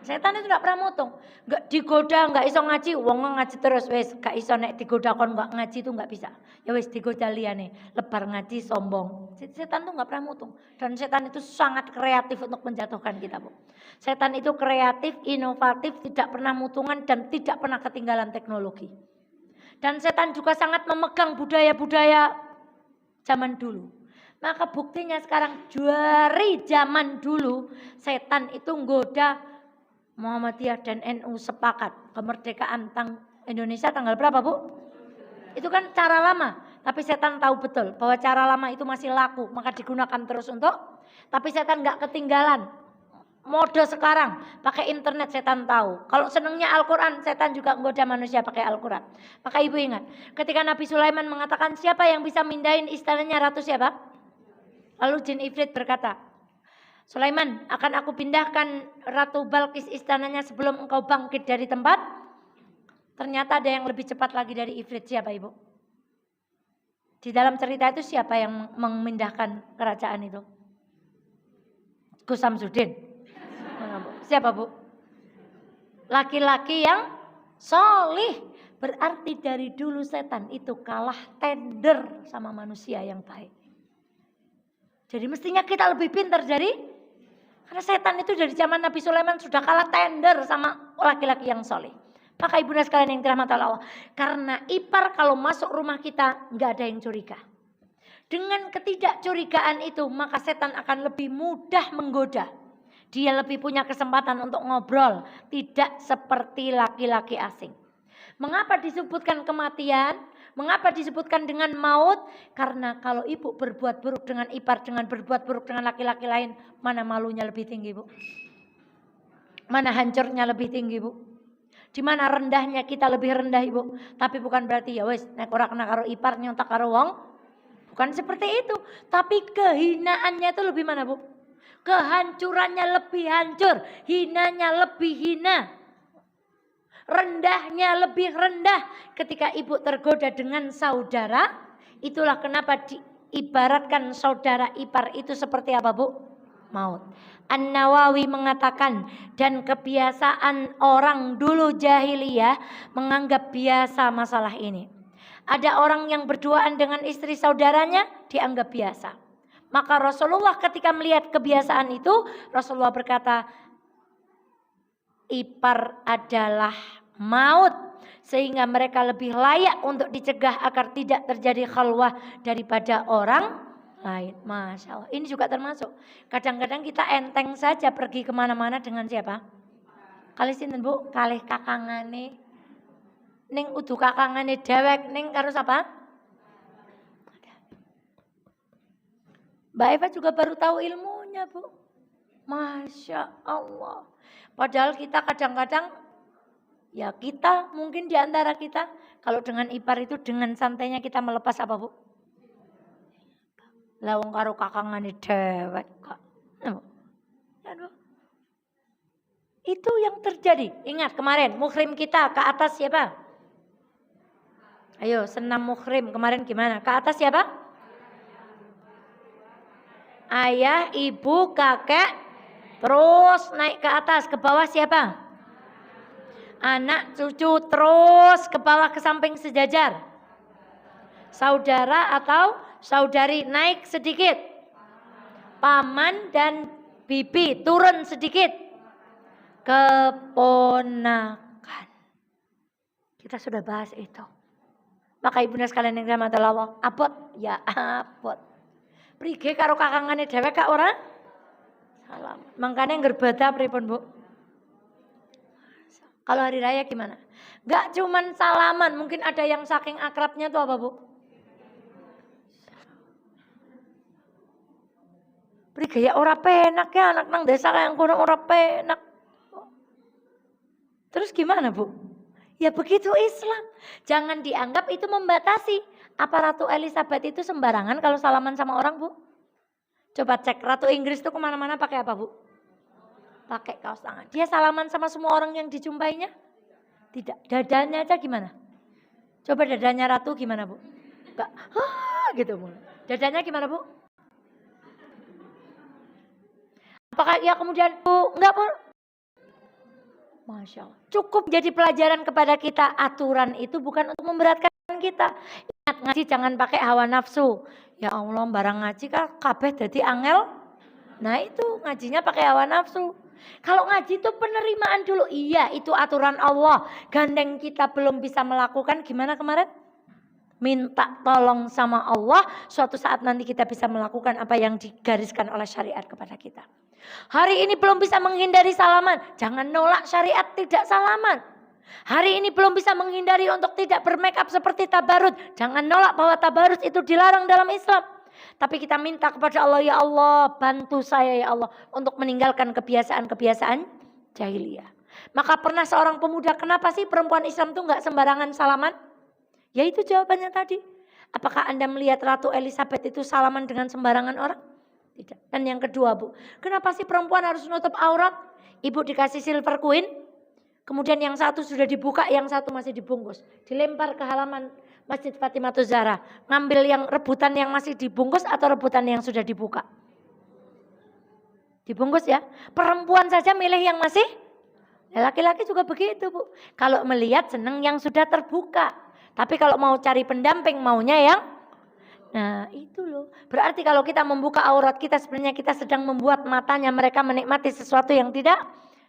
setan itu tidak pernah mutung. Nggak digoda, nggak iso ngaji. Wong ngaji terus, wes gak iso nek digoda kon nggak ngaji itu nggak bisa. Ya wes digoda liane, lebar ngaji sombong. Setan itu nggak pernah mutung. Dan setan itu sangat kreatif untuk menjatuhkan kita, Bu. Setan itu kreatif, inovatif, tidak pernah mutungan dan tidak pernah ketinggalan teknologi. Dan setan juga sangat memegang budaya-budaya zaman dulu. Maka buktinya sekarang dari zaman dulu setan itu nggoda Muhammadiyah dan NU sepakat kemerdekaan Indonesia tanggal berapa, Bu? Itu kan cara lama, tapi setan tahu betul bahwa cara lama itu masih laku, maka digunakan terus untuk. Tapi setan nggak ketinggalan. Mode sekarang pakai internet, setan tahu. Kalau senangnya Al-Quran, setan juga menggoda manusia pakai Al-Quran. Maka ibu ingat, ketika Nabi Sulaiman mengatakan siapa yang bisa mindahin istananya ratu siapa? Lalu jin Ifrit berkata, Sulaiman, akan aku pindahkan Ratu Balkis istananya sebelum engkau bangkit dari tempat. Ternyata ada yang lebih cepat lagi dari Ifrit. Siapa, Ibu? Di dalam cerita itu siapa yang memindahkan kerajaan itu? Gus Samsudin. Siapa, Bu? Laki-laki yang solih. Berarti dari dulu setan itu kalah tender sama manusia yang baik. Jadi mestinya kita lebih pintar dari. Karena setan itu dari zaman Nabi Sulaiman sudah kalah tender sama laki-laki yang soleh. Maka ibu dan sekalian yang dirahmati Allah. Karena ipar kalau masuk rumah kita nggak ada yang curiga. Dengan ketidakcurigaan itu maka setan akan lebih mudah menggoda. Dia lebih punya kesempatan untuk ngobrol. Tidak seperti laki-laki asing. Mengapa disebutkan kematian? Mengapa disebutkan dengan maut? Karena kalau ibu berbuat buruk dengan ipar, dengan berbuat buruk dengan laki-laki lain, mana malunya lebih tinggi, Bu? Mana hancurnya lebih tinggi, Bu? Di mana rendahnya kita lebih rendah, Ibu? Tapi bukan berarti ya wes nek ora kena karo ipar nyontak karo wong. Bukan seperti itu, tapi kehinaannya itu lebih mana, Bu? Kehancurannya lebih hancur, hinanya lebih hina. Rendahnya lebih rendah ketika ibu tergoda dengan saudara. Itulah kenapa diibaratkan saudara ipar itu seperti apa, Bu? Maut. An-Nawawi mengatakan, dan kebiasaan orang dulu jahiliyah menganggap biasa masalah ini. Ada orang yang berduaan dengan istri saudaranya dianggap biasa. Maka Rasulullah ketika melihat kebiasaan itu, Rasulullah berkata, ipar adalah maut, sehingga mereka lebih layak untuk dicegah agar tidak terjadi khalwah daripada orang lain. Masya Allah, ini juga termasuk. Kadang-kadang kita enteng saja pergi kemana-mana dengan siapa? Kali sinten, Bu? Kalih kakangane. Ning udu kakangane dewek ning karo siapa? Mbak Eva juga baru tahu ilmunya, Bu. Masya Allah. Padahal kita kadang-kadang, ya kita mungkin di antara kita, kalau dengan ipar itu dengan santainya kita melepas apa, Bu? Lawang karo kakangane dewek, Kak. Itu yang terjadi. Ingat kemarin muhrim kita ke atas siapa? Ayo senam muhrim kemarin gimana? Ke atas siapa? Ayah, ibu, kakek. Terus naik ke atas, ke bawah siapa? Anak, cucu, terus ke bawah ke samping sejajar. Saudara atau saudari naik sedikit. Paman dan bibi turun sedikit. Keponakan. Kita sudah bahas itu. Maka ibu dan sekalian yang dirahmati Allah, abot ya abot. Prige karo kakangane dhewek kak ora? Salam. Makanya ngerbada pripun, Bu? Kalau hari raya gimana? Gak cuman salaman, mungkin ada yang saking akrabnya tuh apa, Bu? Prige ya ora penak ya anak nang desa kayak kono ora penak. Terus gimana, Bu? Ya begitu Islam. Jangan dianggap itu membatasi. Apa Ratu Elizabeth itu sembarangan kalau salaman sama orang, Bu? Coba cek Ratu Inggris itu kemana-mana pakai apa, Bu? Pakai kaos tangan. Dia salaman sama semua orang yang dijumpainya? Tidak. Dadanya aja gimana? Coba dadanya Ratu gimana, Bu? Enggak. Gitu, Bu. Dadanya gimana, Bu? Apakah ya kemudian, Bu? Enggak, Bu. Masya Allah. Cukup jadi pelajaran kepada kita. Aturan itu bukan untuk memberatkan kita. Ingat ngaji jangan pakai hawa nafsu. Ya Allah barang ngaji kan kabeh dadi angel. Nah itu ngajinya pakai hawa nafsu. Kalau ngaji itu penerimaan dulu. Iya itu aturan Allah. Gandeng kita belum bisa melakukan gimana kemarin? Minta tolong sama Allah. Suatu saat nanti kita bisa melakukan apa yang digariskan oleh syariat kepada kita. Hari ini belum bisa menghindari salaman, jangan nolak syariat tidak salaman. Hari ini belum bisa menghindari untuk tidak bermake up seperti tabarut, jangan nolak bahwa tabarut itu dilarang dalam Islam. Tapi kita minta kepada Allah, ya Allah bantu saya ya Allah untuk meninggalkan kebiasaan-kebiasaan jahiliyah. Maka pernah seorang pemuda, kenapa sih perempuan Islam itu gak sembarangan salaman? Ya itu jawabannya tadi. Apakah Anda melihat Ratu Elizabeth itu salaman dengan sembarangan orang? Tidak. Dan yang kedua Bu, kenapa sih perempuan harus nutup aurat? Ibu dikasih silver queen, kemudian yang satu sudah dibuka, yang satu masih dibungkus. Dilempar ke halaman Masjid Fatimah Zahra. Ngambil yang rebutan yang masih dibungkus atau rebutan yang sudah dibuka? Dibungkus ya. Perempuan saja milih yang masih. Laki-laki juga begitu Bu. Kalau melihat senang yang sudah terbuka. Tapi kalau mau cari pendamping maunya yang. Nah itu loh. Berarti kalau kita membuka aurat kita sebenarnya kita sedang membuat matanya mereka menikmati sesuatu yang tidak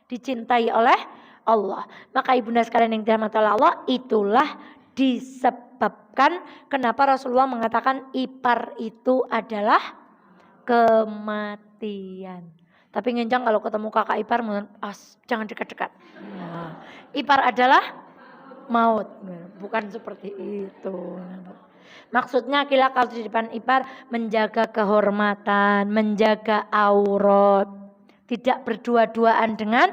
dicintai oleh Allah. Maka ibunda sekalian yang dirahmati Allah, itulah disebabkan kenapa Rasulullah mengatakan ipar itu adalah kematian. Tapi ngencang kalau ketemu kakak ipar, jangan dekat-dekat. Nah, ipar adalah maut, bukan seperti itu. Maksudnya kita kalau di depan ipar menjaga kehormatan, menjaga aurat, tidak berdua-duaan dengan.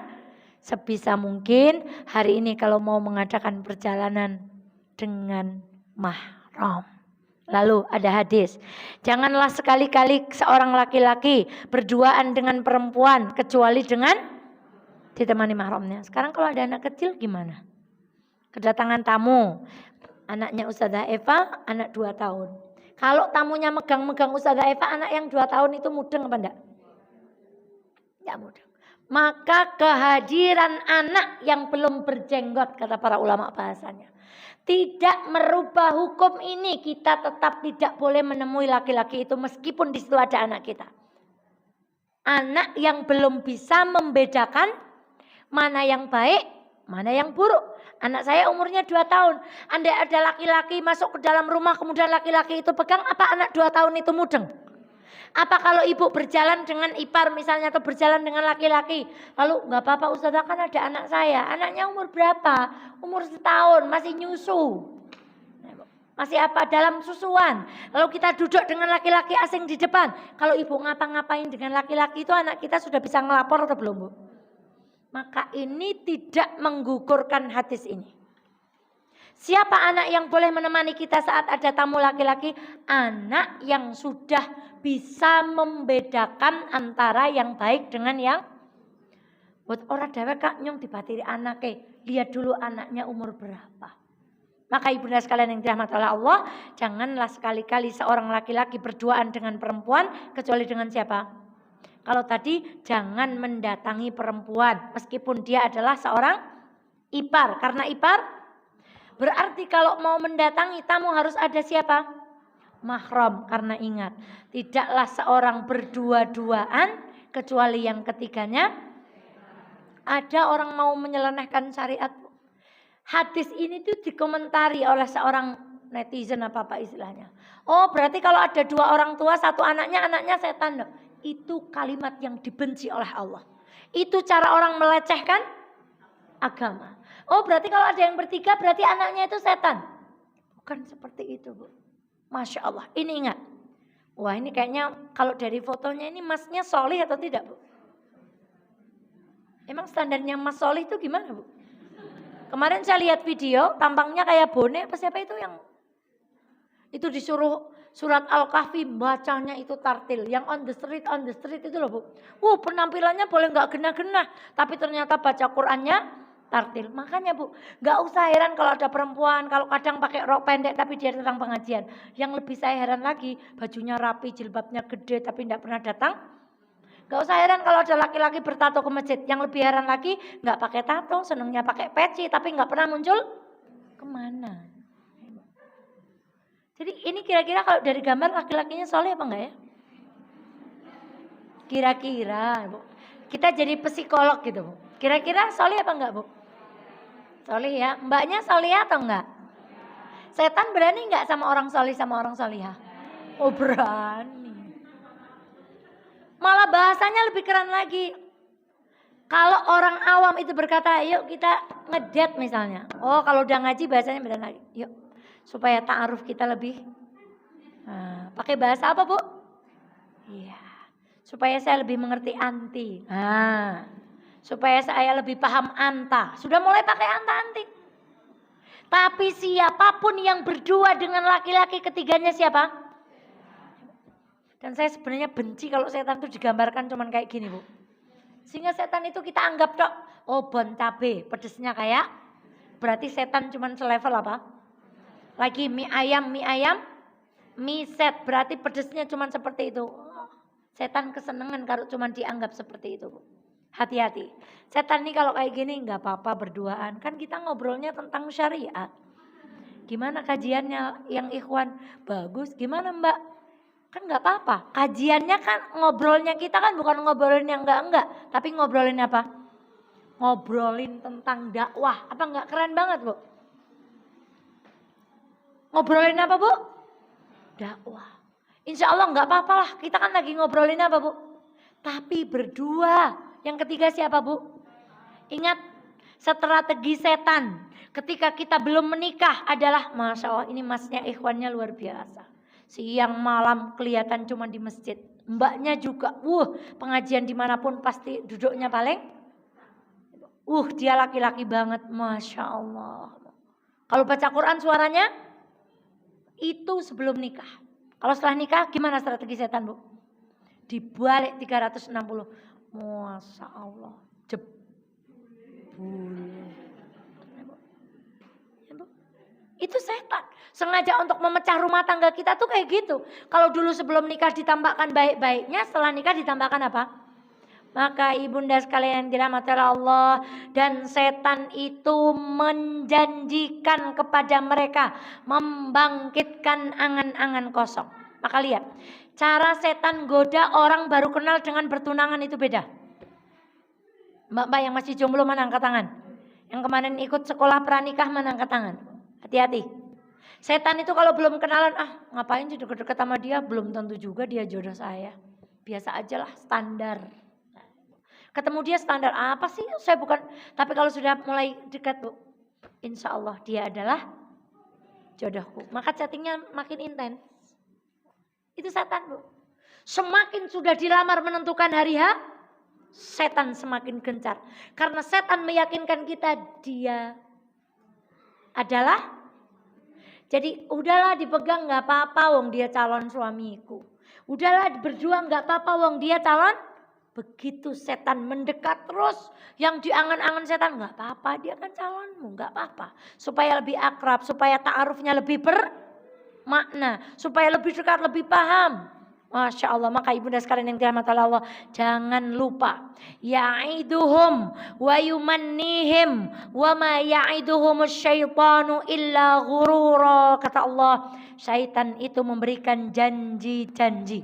Sebisa mungkin hari ini kalau mau mengadakan perjalanan dengan mahram. Lalu ada hadis, janganlah sekali-kali seorang laki-laki berduaan dengan perempuan kecuali dengan ditemani mahramnya. Sekarang kalau ada anak kecil gimana? Kedatangan tamu, anaknya Ustazah Eva, anak 2 tahun. Kalau tamunya megang-megang Ustazah Eva, anak yang 2 tahun itu mudeng apa enggak? Enggak mudeng. Maka kehadiran anak yang belum berjenggot, kata para ulama bahasanya, tidak merubah hukum ini. Kita tetap tidak boleh menemui laki-laki itu meskipun di situ ada anak kita. Anak yang belum bisa membedakan mana yang baik, mana yang buruk. Anak saya umurnya 2 tahun. Andai ada laki-laki masuk ke dalam rumah kemudian laki-laki itu pegang, apa anak 2 tahun itu mudeng? Apa kalau ibu berjalan dengan ipar misalnya atau berjalan dengan laki-laki. Lalu gak apa-apa Ustazah kan ada anak saya. Anaknya umur berapa? Umur 1 tahun, masih nyusu. Masih apa? Dalam susuan. Lalu kita duduk dengan laki-laki asing di depan. Kalau ibu ngapa-ngapain dengan laki-laki itu anak kita sudah bisa ngelapor atau belum Bu? Maka ini tidak menggugurkan hadis ini. Siapa anak yang boleh menemani kita saat ada tamu laki-laki? Anak yang sudah bisa membedakan antara yang baik dengan yang buat orang dewek kak nyong dibatiri anaknya. Lihat dulu anaknya umur berapa. Maka ibunda sekalian yang dirahmati oleh Allah, janganlah sekali-kali seorang laki-laki berduaan dengan perempuan kecuali dengan siapa? Kalau tadi jangan mendatangi perempuan meskipun dia adalah seorang ipar. Karena ipar berarti kalau mau mendatangi tamu harus ada siapa? Mahram. Karena ingat tidaklah seorang berdua-duaan kecuali yang ketiganya. Ada orang mau menyelenehkan syariat. Hadis ini tuh dikomentari oleh seorang netizen apa istilahnya. Oh berarti kalau ada 2 orang tua satu anaknya setan. Itu kalimat yang dibenci oleh Allah. Itu cara orang melecehkan agama. Oh berarti kalau ada yang bertiga berarti anaknya itu setan. Bukan seperti itu Bu. Masya Allah. Ini ingat. Wah ini kayaknya kalau dari fotonya ini masnya solih atau tidak Bu? Emang standarnya mas solih itu gimana Bu? Kemarin saya lihat video tampangnya kayak bonek apa siapa itu yang itu disuruh surat Al-Kahfi bacanya itu tartil. Yang on the street itu loh Bu. Penampilannya boleh gak genah-genah. Tapi ternyata baca Qurannya tartil. Makanya Bu, gak usah heran kalau ada perempuan. Kalau kadang pakai rok pendek tapi dia datang pengajian. Yang lebih saya heran lagi, bajunya rapi, jilbabnya gede tapi gak pernah datang. Gak usah heran kalau ada laki-laki bertato ke masjid. Yang lebih heran lagi, gak pakai tato, senengnya pakai peci tapi gak pernah muncul kemana. Jadi ini kira-kira kalau dari gambar laki-lakinya soleh apa enggak ya? Kira-kira Bu. Kita jadi psikolog gitu Bu. Kira-kira soleh apa enggak Bu? Soleh ya. Mbaknya soleh atau enggak? Setan berani enggak sama orang soleh sama orang solihah? Oh berani. Malah bahasanya lebih keren lagi. Kalau orang awam itu berkata, yuk kita ngedate misalnya. Oh kalau udah ngaji bahasanya beda lagi. Yuk supaya ta'aruf kita lebih. Nah, pakai bahasa apa Bu? Iya. Supaya saya lebih mengerti anti. Nah, supaya saya lebih paham anta. Sudah mulai pakai anta anti. Tapi siapapun yang berdua dengan laki-laki ketiganya siapa? Dan saya sebenarnya benci kalau setan itu digambarkan cuman kayak gini Bu. Sehingga setan itu kita anggap dok, oh bon cabe, pedesnya kayak. Berarti setan cuman selevel apa? Lagi mie ayam, mie set. Berarti pedesnya cuman seperti itu. Setan kesenangan kalau cuman dianggap seperti itu Bu. Hati-hati. Setan nih kalau kayak gini nggak apa-apa berduaan. Kan kita ngobrolnya tentang syariat. Gimana kajiannya yang ikhwan? Bagus. Gimana mbak? Kan nggak apa-apa. Kajiannya kan ngobrolnya kita kan bukan ngobrolin yang enggak. Tapi ngobrolin apa? Ngobrolin tentang dakwah. Apa nggak keren banget Bu? Ngobrolin apa Bu? Dakwah. Insya Allah nggak apa-apa lah. Kita kan lagi ngobrolin apa Bu? Tapi berdua. Yang ketiga siapa Bu? Ingat strategi setan ketika kita belum menikah adalah Masya Allah ini masnya ikhwannya luar biasa. Siang malam kelihatan cuma di masjid. Mbaknya juga pengajian dimanapun pasti duduknya paling. Dia laki-laki banget Masya Allah. Kalau baca Quran suaranya itu sebelum nikah. Kalau setelah nikah gimana strategi setan Bu? Dibalik 360. Masya Allah, jebul. Itu setan. Sengaja untuk memecah rumah tangga kita tuh kayak gitu. Kalau dulu sebelum nikah ditampakkan baik-baiknya, setelah nikah ditampakkan apa? Maka ibunda sekalian yang dirahmati Allah, dan setan itu menjanjikan kepada mereka membangkitkan angan-angan kosong. Maka lihat, cara setan goda orang baru kenal dengan bertunangan itu beda. Mbak-mbak yang masih jomblo mana angkat tangan? Yang kemarin ikut sekolah pranikah mana angkat tangan? Hati-hati. Setan itu kalau belum kenalan, ngapain sih deket-deket sama dia? Belum tentu juga dia jodoh saya. Biasa aja lah, standar. Ketemu dia standar, apa sih? Saya bukan. Tapi kalau sudah mulai dekat Bu, insya Allah dia adalah jodohku. Maka chattingnya makin intens. Itu setan Bu. Semakin sudah dilamar menentukan hari H, setan semakin gencar. Karena setan meyakinkan kita dia adalah. Jadi udahlah dipegang gak apa-apa wong dia calon suamiku. Udahlah berdua gak apa-apa wong dia calon. Begitu setan mendekat terus. Yang diangan-angan setan gak apa-apa dia kan calonmu gak apa-apa. Supaya lebih akrab, supaya ta'arufnya lebih makna, supaya lebih dekat, lebih paham. Masya Allah, maka ibunda sekalian yang dirahmati Allah, jangan lupa ya'iduhum wa yumannihim wa ma ya'iduhumus syaitanu illa ghurura. Kata Allah, syaitan itu memberikan janji-janji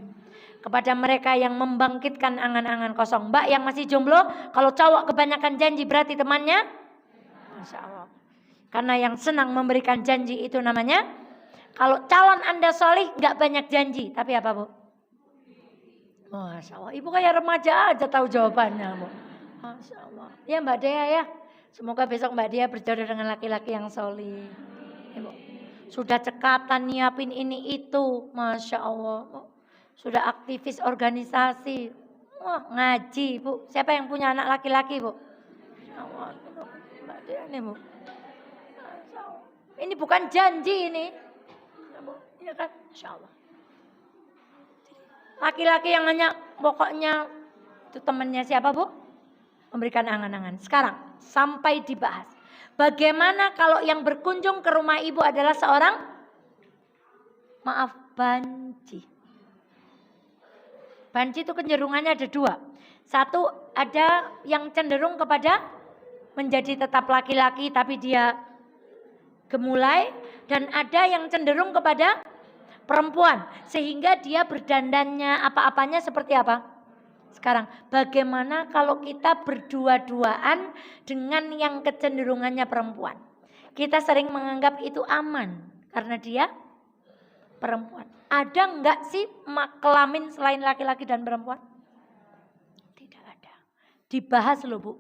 kepada mereka yang membangkitkan angan-angan kosong. Mbak yang masih jomblo, kalau cowok kebanyakan janji berarti temannya Masya Allah. Karena yang senang memberikan janji itu namanya. Kalau calon Anda solih gak banyak janji. Tapi apa Bu? Masya Allah. Ibu kayak remaja aja tahu jawabannya Bu. Masya Allah. Ya Mbak Dea ya. Semoga besok Mbak Dea berjodoh dengan laki-laki yang solih. Ya, Bu. Sudah cekatan nyiapin ini itu. Masya Allah Bu. Sudah aktivis organisasi. Wah ngaji Bu. Siapa yang punya anak laki-laki Bu? Masya Allah. Mbak Dea nih Bu. Ini bukan janji ini. Ya kan, Masya Allah. Laki-laki yang hanya pokoknya itu temannya siapa Bu? Memberikan angan-angan. Sekarang sampai dibahas. Bagaimana kalau yang berkunjung ke rumah ibu adalah seorang banci. Banci itu kecenderungannya ada dua. Satu ada yang cenderung kepada menjadi tetap laki-laki tapi dia gemulai. Dan ada yang cenderung kepada perempuan. Sehingga dia berdandannya apa-apanya seperti apa? Sekarang bagaimana kalau kita berdua-duaan dengan yang kecenderungannya perempuan? Kita sering menganggap itu aman. Karena dia perempuan. Ada enggak sih kelamin selain laki-laki dan perempuan? Dibahas loh Bu.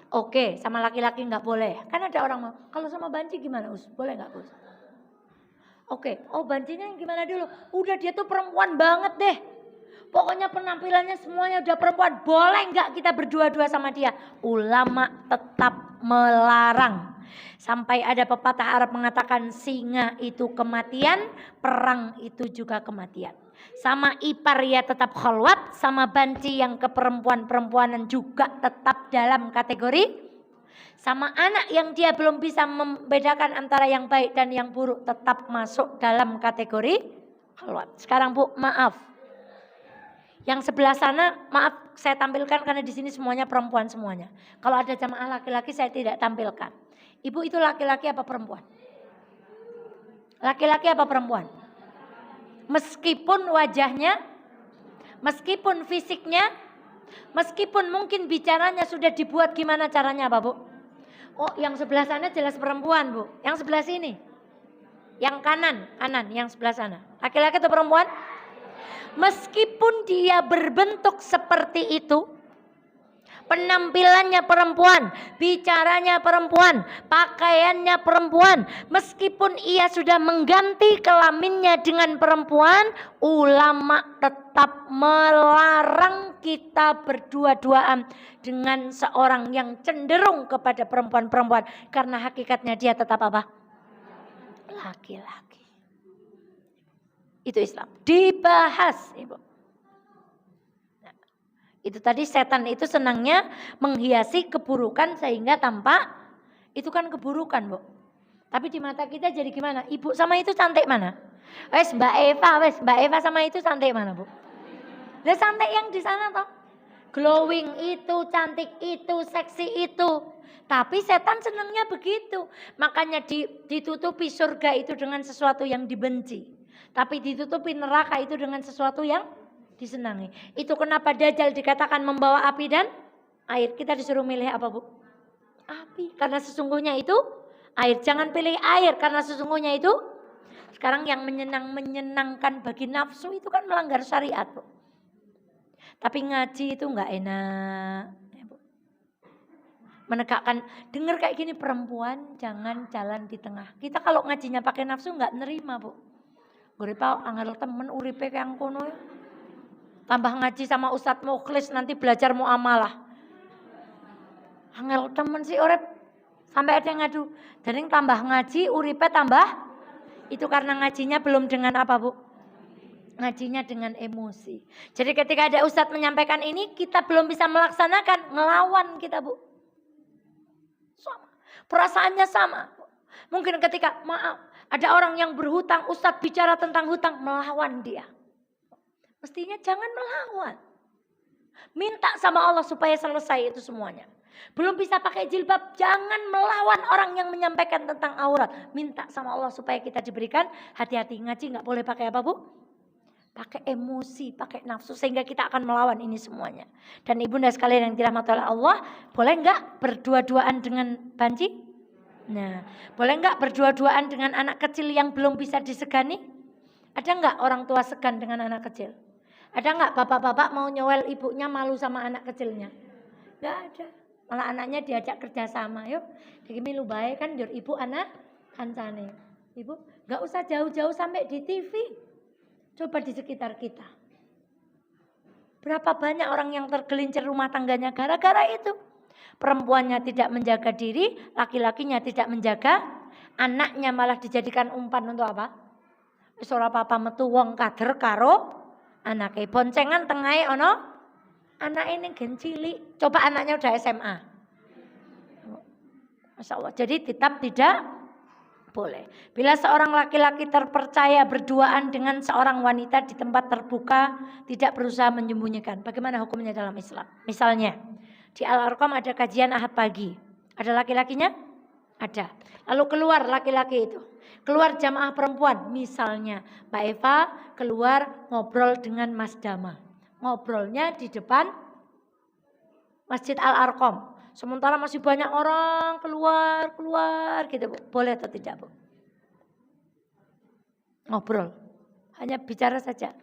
Oke, sama laki-laki nggak boleh. Kan ada orang mau, kalau sama banci gimana Us? Boleh nggak Us? Oke, bancinya yang gimana dulu? Udah dia tuh perempuan banget deh. Pokoknya penampilannya semuanya udah perempuan. Boleh nggak kita berdua-dua sama dia? Ulama tetap melarang. Sampai ada pepatah Arab mengatakan singa itu kematian, perang itu juga kematian. Sama ipar ya tetap khalwat, sama banci yang keperempuan-perempuanan juga tetap dalam kategori. Sama anak yang dia belum bisa membedakan antara yang baik dan yang buruk tetap masuk dalam kategori khalwat. Sekarang Bu, maaf. Yang sebelah sana, maaf saya tampilkan karena di sini semuanya perempuan semuanya. Kalau ada jamaah laki-laki saya tidak tampilkan. Ibu itu laki-laki apa perempuan? Laki-laki apa perempuan? Meskipun wajahnya, meskipun fisiknya, meskipun mungkin bicaranya sudah dibuat gimana caranya apa Bu? Oh yang sebelah sana jelas perempuan Bu. Yang sebelah sini? Yang kanan, yang sebelah sana. Laki-laki atau perempuan? Meskipun dia berbentuk seperti itu, penampilannya perempuan, bicaranya perempuan, pakaiannya perempuan, meskipun ia sudah mengganti kelaminnya dengan perempuan, ulama tetap melarang kita berdua-duaan dengan seorang yang cenderung kepada perempuan-perempuan, karena hakikatnya dia tetap apa? Laki-laki. Itu Islam. Dibahas, Ibu. Nah, itu tadi setan itu senangnya menghiasi keburukan sehingga tampak itu kan keburukan, Bu. Tapi di mata kita jadi gimana? Ibu sama itu cantik mana? Mbak Eva sama itu cantik mana, Bu? Lah cantik yang di sana toh. Glowing itu, cantik itu, seksi itu. Tapi setan senangnya begitu. Makanya ditutupi surga itu dengan sesuatu yang dibenci. Tapi ditutupi neraka itu dengan sesuatu yang disenangi. Itu kenapa Dajjal dikatakan membawa api dan air. Kita disuruh milih apa Bu? Api. Karena sesungguhnya itu air. Jangan pilih air karena sesungguhnya itu. Sekarang yang menyenangkan bagi nafsu itu kan melanggar syariat Bu. Tapi ngaji itu enggak enak. Menegakkan, dengar kayak gini perempuan jangan jalan di tengah. Kita kalau ngajinya pakai nafsu enggak nerima Bu. Guripa angel temen uripe yang kono ya. Tambah ngaji sama Ustadz Mukhlis nanti belajar muamalah. Angel temen sih urip sampai ada yang ngadu. Dan tambah ngaji uripe tambah. Itu karena ngajinya belum dengan apa Bu? Ngajinya dengan emosi. Jadi ketika ada Ustadz menyampaikan ini kita belum bisa melaksanakan, ngelawan kita Bu. Sama. Perasaannya sama. Mungkin ketika maaf ada orang yang berhutang, Ustadz bicara tentang hutang, melawan dia. Mestinya jangan melawan. Minta sama Allah supaya selesai itu semuanya. Belum bisa pakai jilbab, jangan melawan orang yang menyampaikan tentang aurat. Minta sama Allah supaya kita diberikan hati-hati. Ngaji gak boleh pakai apa Bu? Pakai emosi, pakai nafsu. Sehingga kita akan melawan ini semuanya. Dan ibunda sekalian yang dirahmati oleh Allah, boleh gak berdua-duaan dengan banci? Nah, boleh nggak berdua-duaan dengan anak kecil yang belum bisa disegani? Ada nggak orang tua segan dengan anak kecil? Ada nggak bapak-bapak mau nyowel ibunya malu sama anak kecilnya? Nggak ada. Malah anaknya diajak kerjasama, yuk. Jadi milu baik kan, jur ibu anak kancane. Ibu nggak usah jauh-jauh sampai di TV. Coba di sekitar kita. Berapa banyak orang yang tergelincir rumah tangganya gara-gara itu? Perempuannya tidak menjaga diri, laki-lakinya tidak menjaga, anaknya malah dijadikan umpan untuk apa? Wis ora apa-apa metu wong kader karo anake boncengan tengahe ono anake ning gen cilik. Coba anaknya udah SMA. Masya Allah. Jadi tetap tidak boleh. Bila seorang laki-laki terpercaya berduaan dengan seorang wanita di tempat terbuka, tidak berusaha menyembunyikan. Bagaimana hukumnya dalam Islam? Misalnya di Al-Arqam ada kajian Ahad pagi. Ada laki-lakinya? Ada. Lalu keluar laki-laki itu. Keluar jamaah perempuan. Misalnya Mbak Eva keluar ngobrol dengan Mas Dama. Ngobrolnya di depan Masjid Al-Arqam. Sementara masih banyak orang keluar gitu Bu. Boleh atau tidak Bu? Ngobrol. Hanya bicara saja.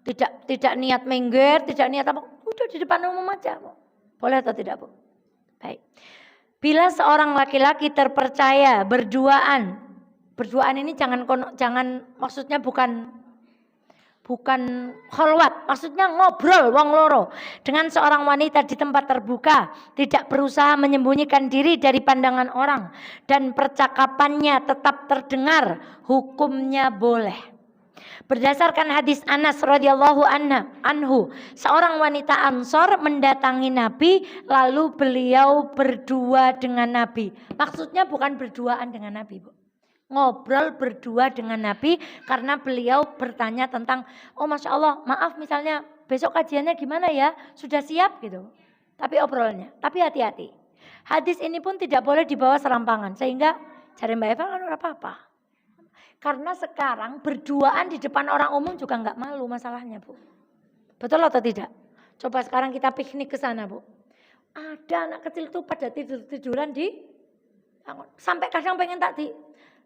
Tidak niat mengger, tidak niat apa. Udah di depan umum aja Bu. Boleh atau tidak, Bu? Baik. Bila seorang laki-laki terpercaya berduaan ini jangan maksudnya bukan kholwat, maksudnya ngobrol wong loro dengan seorang wanita di tempat terbuka, tidak berusaha menyembunyikan diri dari pandangan orang dan percakapannya tetap terdengar, hukumnya boleh. Berdasarkan hadis Anas radhiyallahu anhu, seorang wanita Ansor mendatangi Nabi lalu beliau berdua dengan Nabi. Maksudnya bukan berduaan dengan Nabi, Bu. Ngobrol berdua dengan Nabi karena beliau bertanya tentang, oh Masya Allah, maaf misalnya besok kajiannya gimana ya? Sudah siap gitu. Tapi obrolannya, tapi hati-hati. Hadis ini pun tidak boleh dibawa serampangan sehingga cari Mbak Eva kan apa-apa. Karena sekarang berduaan di depan orang umum juga nggak malu masalahnya, Bu. Betul atau tidak? Coba sekarang kita piknik ke sana, Bu. Ada anak kecil tuh pada tiduran di sampai kadang pengen tak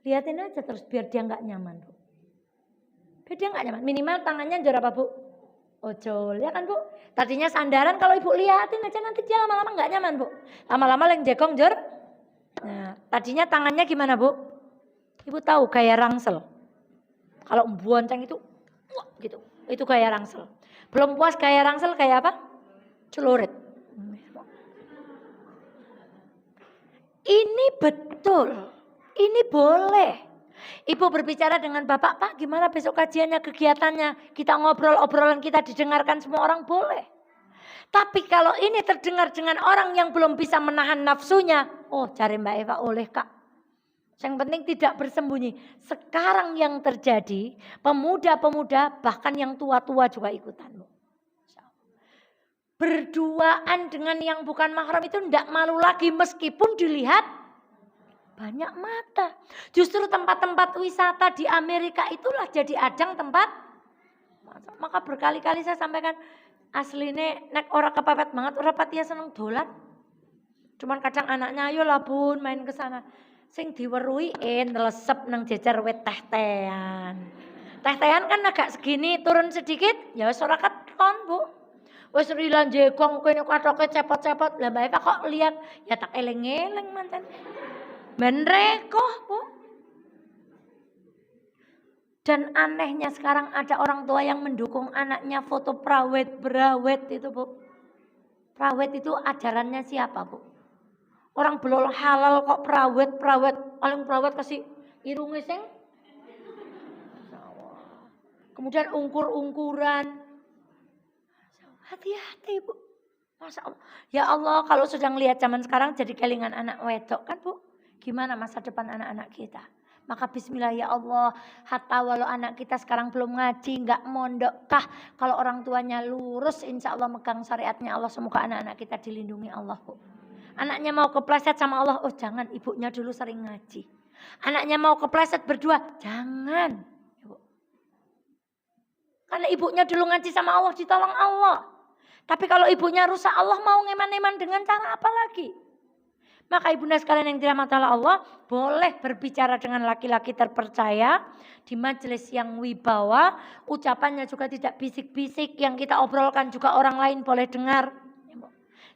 lihatin aja terus biar dia nggak nyaman, Bu. Biar dia nggak nyaman. Minimal tangannya jor apa, Bu? Ojol, ya kan, Bu? Tadinya sandaran, kalau Ibu lihatin aja nanti dia lama-lama nggak nyaman, Bu. Lama-lama leng jekong jor. Nah, tadinya tangannya gimana, Bu? Ibu tahu gaya rangsel. Kalau bonceng itu gitu. Itu gaya rangsel. Belum puas gaya rangsel kayak apa? Celurit. Ini betul. Ini boleh. Ibu berbicara dengan bapak, Pak gimana besok kajiannya, kegiatannya. Kita ngobrol, obrolan kita didengarkan semua orang, boleh. Tapi kalau ini terdengar dengan orang yang belum bisa menahan nafsunya. Oh cari Mbak Eva, oleh Kak. Yang penting tidak bersembunyi. Sekarang yang terjadi, pemuda-pemuda bahkan yang tua-tua juga ikutan. Berduaan dengan yang bukan mahram itu tidak malu lagi meskipun dilihat banyak mata. Justru tempat-tempat wisata di Amerika itulah jadi ajang tempat. Maka berkali-kali saya sampaikan, aslinya nek ora kepepet banget, ora patia seneng dolan. Cuman kadang anaknya ayo lah bun main ke sana. Sing diweruhi nelesep nang jejer wit teh-tehan. Teh-tehan kan agak segini turun sedikit, ya wis ora keton, Bu. Wis rilan jegong kene kathoke cepot-cepot. Lah Mbak Eva kok lihat, ya tak eleng-eleng manten. Ben rekoh, Bu. Dan anehnya sekarang ada orang tua yang mendukung anaknya foto prawet itu, Bu. Prawet itu ajarannya siapa, Bu? Orang belum halal kok prawet, paling prawet kasih irunge sing. Kemudian ungkur-ungkuran. Hati-hati, Bu. Masya Allah. Ya Allah, kalau sudah ngelihat zaman sekarang jadi kelingan anak wedok kan, Bu? Gimana masa depan anak-anak kita? Maka bismillah ya Allah, hatta walau anak kita sekarang belum ngaji, enggak mondok kah, kalau orang tuanya lurus insya Allah megang syariatnya Allah, semoga anak-anak kita dilindungi Allah, Bu. Anaknya mau kepleset sama Allah, oh jangan, ibunya dulu sering ngaji. Anaknya mau kepleset berdua, jangan. Karena ibunya dulu ngaji sama Allah, ditolong Allah. Tapi kalau ibunya rusak, Allah mau ngeman-eman dengan cara apa lagi? Maka ibunda sekalian yang dirahmati Allah, boleh berbicara dengan laki-laki terpercaya di majelis yang wibawa, ucapannya juga tidak bisik-bisik, yang kita obrolkan juga orang lain boleh dengar.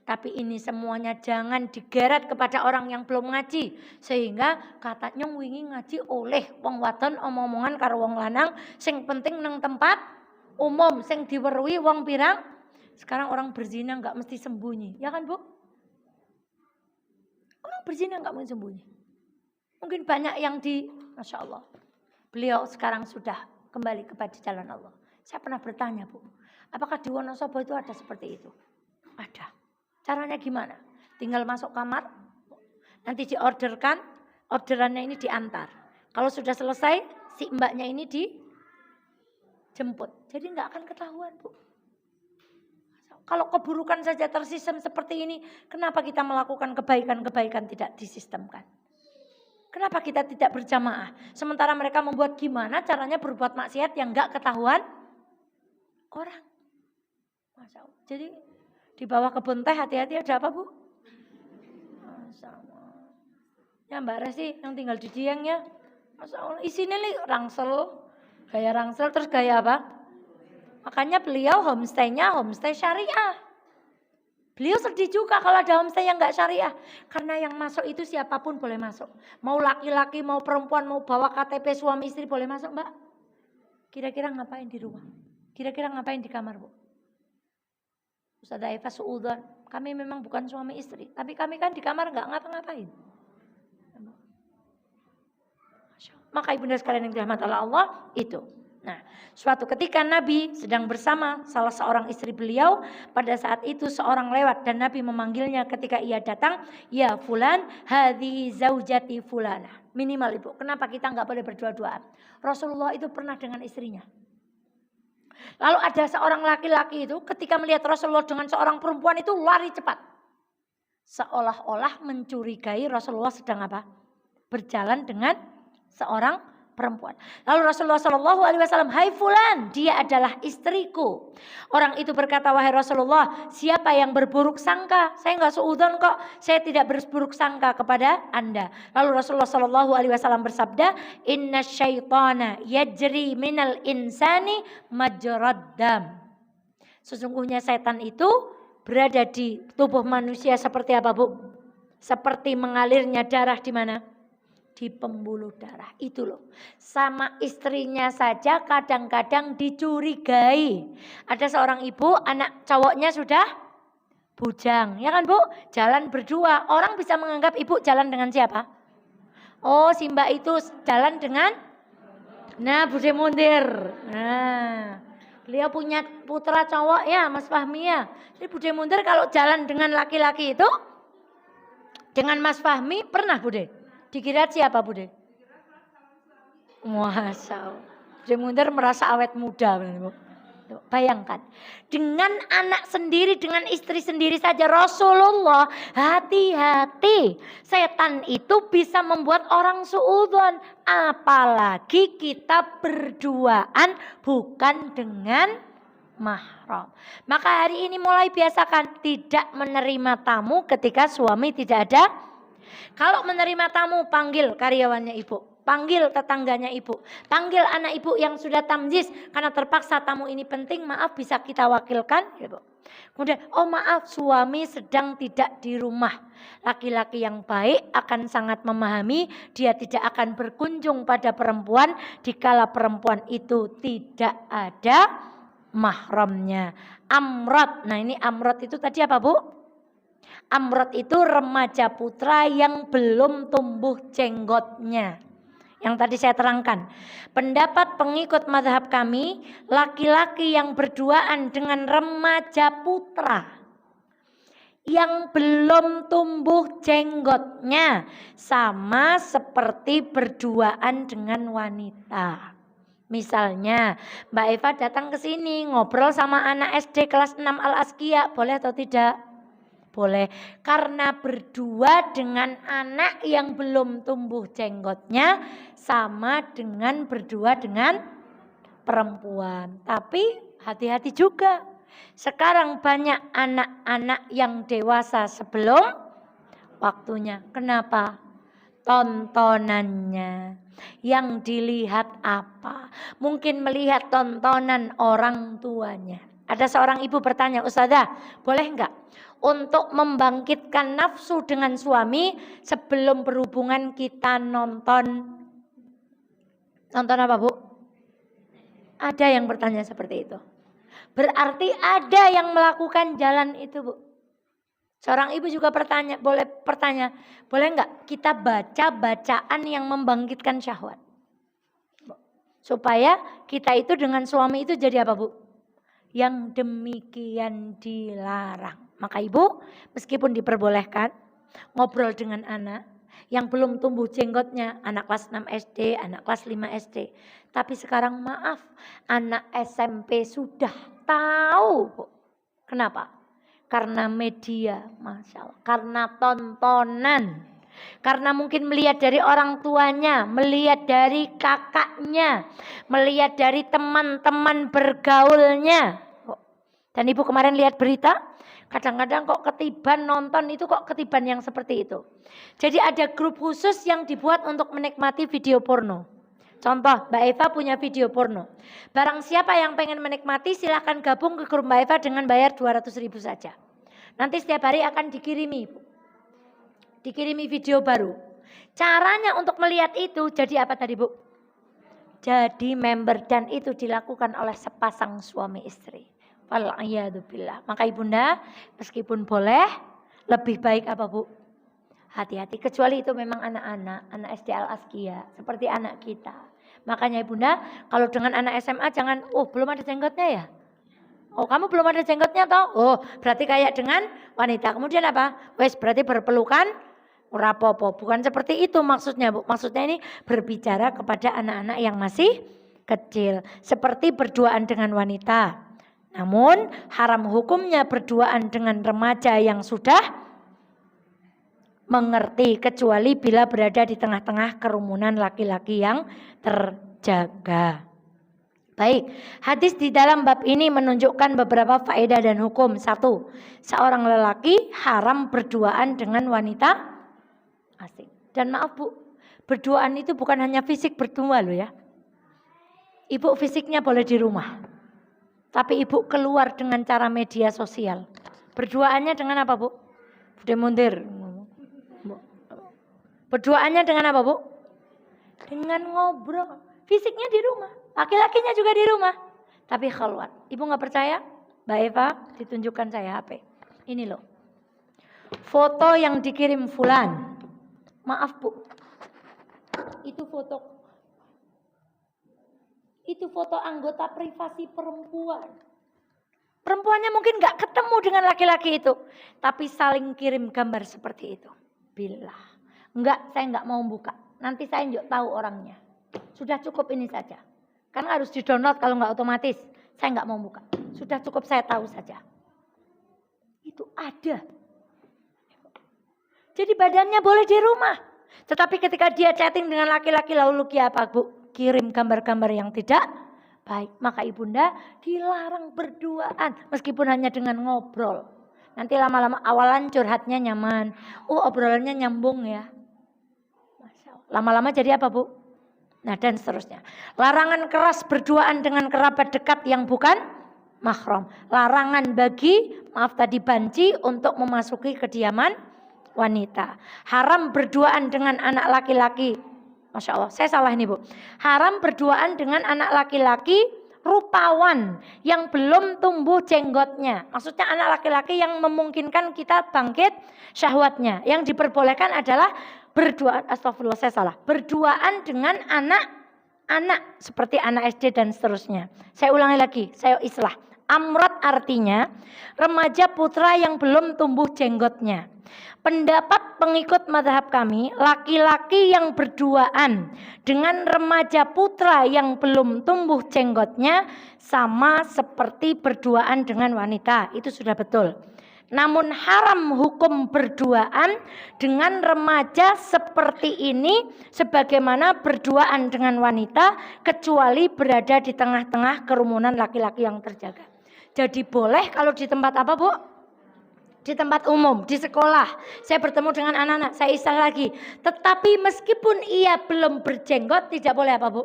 Tapi ini semuanya jangan digeret kepada orang yang belum ngaji. Sehingga katanya wingi ngaji oleh wong wadon omong-omongan karo wong lanang. Sing penting nang tempat umum, sing diweruhi wong pirang. Sekarang orang berzina gak mesti sembunyi. Ya kan, Bu? Orang berzina gak mesti sembunyi. Mungkin banyak yang Masya Allah. Beliau sekarang sudah kembali kepada jalan Allah. Saya pernah bertanya, Bu. Apakah di Wonosobo itu ada seperti itu? Ada. Caranya gimana? Tinggal masuk kamar, nanti diorderkan, orderannya ini diantar. Kalau sudah selesai, si mbaknya ini dijemput. Jadi nggak akan ketahuan, Bu. Kalau keburukan saja tersistem seperti ini, kenapa kita melakukan kebaikan-kebaikan tidak disistemkan? Kenapa kita tidak berjamaah? Sementara mereka membuat gimana caranya berbuat maksiat yang nggak ketahuan orang. Masya Allah. Jadi di bawah kebun teh hati-hati ada apa, Bu? Masya Allah. Ya Mbak Resi yang tinggal di Dieng ya. Masya Allah. Isinya nih rangsel. Gaya rangsel terus gaya apa? Makanya beliau homestay syariah. Beliau sedih juga kalau ada homestay yang nggak syariah. Karena yang masuk itu siapapun boleh masuk. Mau laki-laki, mau perempuan, mau bawa KTP suami istri boleh masuk, Mbak. Kira-kira ngapain di rumah? Kira-kira ngapain di kamar, Bu? Ustazah Eva suudzon, kami memang bukan suami istri. Tapi kami kan di kamar nggak ngapa-ngapain. Maka ibunda sekalian yang dirahmati oleh Allah itu. Nah, suatu ketika Nabi sedang bersama salah seorang istri beliau. Pada saat itu seorang lewat dan Nabi memanggilnya ketika ia datang. Ya fulan, hadhihi zaujati fulana. Minimal ibu, kenapa kita nggak boleh berdua-duaan? Rasulullah itu pernah dengan istrinya. Lalu ada seorang laki-laki itu ketika melihat Rasulullah dengan seorang perempuan itu lari cepat. Seolah-olah mencurigai Rasulullah sedang apa? Berjalan dengan seorang perempuan. Lalu Rasulullah SAW, hai fulan, dia adalah istriku. Orang itu berkata, wahai Rasulullah, siapa yang berburuk sangka? Saya enggak suudzon kok, saya tidak berburuk sangka kepada Anda. Lalu Rasulullah SAW bersabda, inna syaitana yajri minal insani majrad dam. Sesungguhnya setan itu berada di tubuh manusia seperti apa, Bu? Seperti mengalirnya darah di mana? Di pembuluh darah. Itu loh. Sama istrinya saja kadang-kadang dicurigai. Ada seorang ibu, anak cowoknya sudah bujang. Ya kan, Bu? Jalan berdua. Orang bisa menganggap ibu jalan dengan siapa? Oh, si Mbak itu jalan dengan Bude Mundir. Nah, beliau punya putra cowok ya, Mas Fahmi ya. Jadi Bude Mundir kalau jalan dengan laki-laki itu, dengan Mas Fahmi pernah Bude? Dikira siapa Bude? Masya Allah. Bude Mundir merasa awet muda. Bayangkan. Dengan anak sendiri, dengan istri sendiri saja Rasulullah. Hati-hati. Setan itu bisa membuat orang suudzon. Apalagi kita berduaan bukan dengan mahram. Maka hari ini mulai biasakan tidak menerima tamu ketika suami tidak ada. Kalau menerima tamu, panggil karyawannya ibu, panggil tetangganya ibu, panggil anak ibu yang sudah tamjiz karena terpaksa tamu ini penting, maaf bisa kita wakilkan, ibu. Kemudian, oh maaf suami sedang tidak di rumah. Laki-laki yang baik akan sangat memahami, dia tidak akan berkunjung pada perempuan dikala perempuan itu tidak ada mahramnya. Amrot, nah ini amrot itu tadi apa Bu? Amrot itu remaja putra yang belum tumbuh jenggotnya. Yang tadi saya terangkan. Pendapat pengikut mazhab kami, laki-laki yang berduaan dengan remaja putra yang belum tumbuh jenggotnya sama seperti berduaan dengan wanita. Misalnya Mbak Eva datang ke sini ngobrol sama anak SD kelas 6 Al-Askia, boleh atau tidak? Boleh, karena berdua dengan anak yang belum tumbuh jenggotnya sama dengan berdua dengan perempuan. Tapi hati-hati juga. Sekarang banyak anak-anak yang dewasa sebelum waktunya. Kenapa? Tontonannya. Yang dilihat apa? Mungkin melihat tontonan orang tuanya. Ada seorang ibu bertanya, Ustazah, boleh enggak untuk membangkitkan nafsu dengan suami sebelum berhubungan kita nonton apa Bu? Ada yang bertanya seperti itu. Berarti ada yang melakukan jalan itu Bu. Seorang ibu juga bertanya, boleh enggak kita baca bacaan yang membangkitkan syahwat? Supaya kita itu dengan suami itu jadi apa Bu? Yang demikian dilarang. Maka ibu meskipun diperbolehkan ngobrol dengan anak yang belum tumbuh jenggotnya, anak kelas 6 SD, anak kelas 5 SD. Tapi sekarang maaf, anak SMP sudah tahu Bu. Kenapa? Karena media, Masya Allah. Karena tontonan. Karena mungkin melihat dari orang tuanya, melihat dari kakaknya, melihat dari teman-teman bergaulnya. Dan ibu kemarin lihat berita, kadang-kadang kok ketiban nonton itu kok ketiban yang seperti itu. Jadi ada grup khusus yang dibuat untuk menikmati video porno. Contoh, Mbak Eva punya video porno. Barang siapa yang pengen menikmati silahkan gabung ke grup Mbak Eva dengan bayar 200.000 saja. Nanti setiap hari akan dikirimi, Ibu. Dikirimi video baru. Caranya untuk melihat itu jadi apa tadi, Bu? Jadi member, dan itu dilakukan oleh sepasang suami istri. Wal'iyadzubillah. Maka ibunda, meskipun boleh, lebih baik apa, Bu? Hati-hati. Kecuali itu memang anak-anak, anak SD Al-Askia, seperti anak kita. Makanya ibunda, kalau dengan anak SMA jangan, oh belum ada jenggotnya ya? Oh kamu belum ada jenggotnya toh? Oh berarti kayak dengan wanita. Kemudian apa? Wes berarti berpelukan, rapopo. Bukan seperti itu maksudnya, Bu. Maksudnya ini berbicara kepada anak-anak yang masih kecil. Seperti berduaan dengan wanita. Namun haram hukumnya berduaan dengan remaja yang sudah mengerti, kecuali bila berada di tengah-tengah kerumunan laki-laki yang terjaga. Baik, hadis di dalam bab ini menunjukkan beberapa faedah dan hukum. 1. Seorang lelaki haram berduaan dengan wanita asing. Dan maaf, Bu, berduaan itu bukan hanya fisik berdua loh ya. Ibu fisiknya boleh di rumah, tapi ibu keluar dengan cara media sosial. Berduaannya dengan apa, Bu? Bude mundir. Berduaannya dengan apa, Bu? Dengan ngobrol. Fisiknya di rumah. Laki-lakinya juga di rumah. Tapi khalwat. Ibu gak percaya? Mbak Eva, ditunjukkan saya HP. Ini loh. Foto yang dikirim fulan. Maaf, Bu. Itu foto anggota privasi perempuan. Perempuannya mungkin gak ketemu dengan laki-laki itu. Tapi saling kirim gambar seperti itu. Billah. Enggak, saya enggak mau buka. Nanti saya enggak tahu orangnya. Sudah cukup ini saja. Karena harus di-download kalau enggak otomatis. Saya enggak mau buka. Sudah cukup saya tahu saja. Itu ada. Jadi badannya boleh di rumah. Tetapi ketika dia chatting dengan laki-laki lalu apa, Bu? Kirim gambar-gambar yang tidak baik. Maka ibunda dilarang berduaan. Meskipun hanya dengan ngobrol. Nanti lama-lama awalan curhatnya nyaman. Oh obrolannya nyambung ya. Lama-lama jadi apa, Bu? Nah dan seterusnya. Larangan keras berduaan dengan kerabat dekat yang bukan mahram. Larangan bagi, maaf tadi banci, untuk memasuki kediaman wanita. Haram berduaan dengan anak laki-laki. Masya Allah, saya salah ini, Bu. Haram berduaan dengan anak laki-laki rupawan yang belum tumbuh jenggotnya. Maksudnya anak laki-laki yang memungkinkan kita bangkit syahwatnya. Yang diperbolehkan adalah berduaan, astagfirullah saya salah. Berduaan dengan anak seperti anak SD dan seterusnya. Saya ulangi lagi, saya islah. Amrot artinya remaja putra yang belum tumbuh jenggotnya. Pendapat pengikut mazhab kami, laki-laki yang berduaan dengan remaja putra yang belum tumbuh jenggotnya sama seperti berduaan dengan wanita. Itu sudah betul. Namun haram hukum berduaan dengan remaja seperti ini sebagaimana berduaan dengan wanita kecuali berada di tengah-tengah kerumunan laki-laki yang terjaga. Jadi boleh kalau di tempat apa, Bu? Di tempat umum, di sekolah. Saya bertemu dengan anak-anak, saya islah lagi. Tetapi meskipun ia belum berjenggot tidak boleh apa, Bu?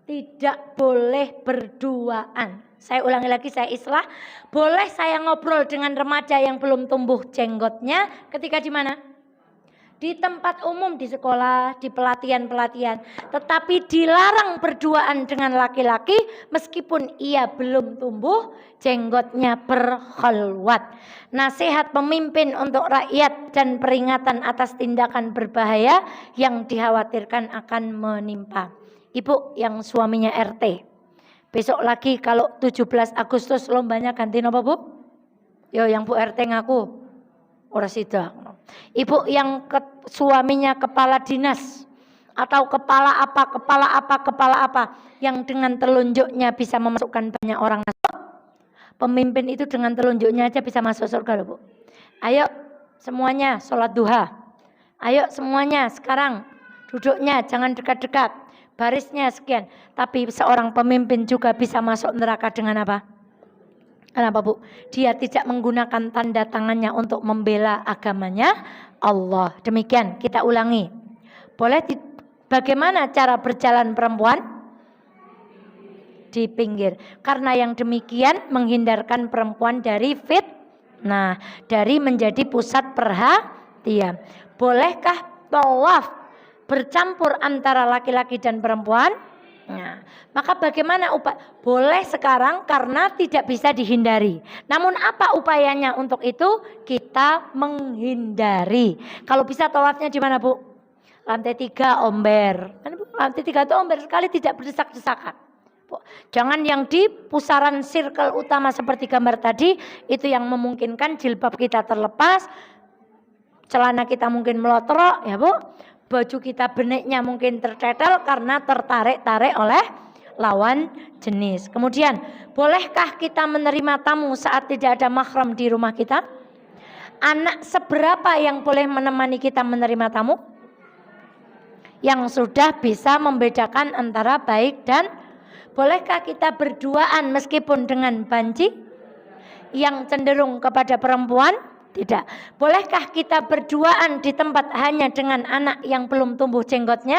Tidak boleh berduaan. Saya ulangi lagi, saya islah. Boleh saya ngobrol dengan remaja yang belum tumbuh jenggotnya ketika di mana? Di tempat umum, di sekolah, di pelatihan-pelatihan. Tetapi dilarang berduaan dengan laki-laki meskipun ia belum tumbuh jenggotnya, berkhalwat. Nasihat pemimpin untuk rakyat dan peringatan atas tindakan berbahaya yang dikhawatirkan akan menimpa. Ibu yang suaminya RT. Besok lagi kalau 17 Agustus lombanya ganti apa, Bu? Yo yang Bu RT ngaku. Ora sida. Ibu yang suaminya kepala dinas atau kepala apa yang dengan telunjuknya bisa memasukkan banyak orang masuk. Pemimpin itu dengan telunjuknya aja bisa masuk surga loh, Bu. Ayo semuanya sholat duha. Ayo semuanya sekarang duduknya jangan dekat-dekat. Barisnya sekian. Tapi seorang pemimpin juga bisa masuk neraka dengan apa? Kenapa, Bu? Dia tidak menggunakan tanda tangannya untuk membela agamanya Allah. Demikian kita ulangi. Boleh bagaimana cara berjalan perempuan? Di pinggir. Karena yang demikian menghindarkan perempuan dari Nah, dari menjadi pusat perhatian. Bolehkah tawaf bercampur antara laki-laki dan perempuan? Nah, maka bagaimana boleh sekarang karena tidak bisa dihindari. Namun apa upayanya untuk itu? Kita menghindari. Kalau bisa tawafnya di mana, Bu? Lantai 3 omber. Lantai 3 itu omber sekali, tidak berdesak-desakan. Jangan yang di pusaran circle utama seperti gambar tadi, itu yang memungkinkan jilbab kita terlepas, celana kita mungkin melotrok, ya Bu. Baju kita beneknya mungkin tercetel karena tertarik-tarik oleh lawan jenis. Kemudian, bolehkah kita menerima tamu saat tidak ada mahram di rumah kita? Anak seberapa yang boleh menemani kita menerima tamu? Yang sudah bisa membedakan antara baik dan bolehkah kita berduaan meskipun dengan banci? Yang cenderung kepada perempuan? Tidak. Bolehkah kita berduaan di tempat hanya dengan anak yang belum tumbuh jenggotnya?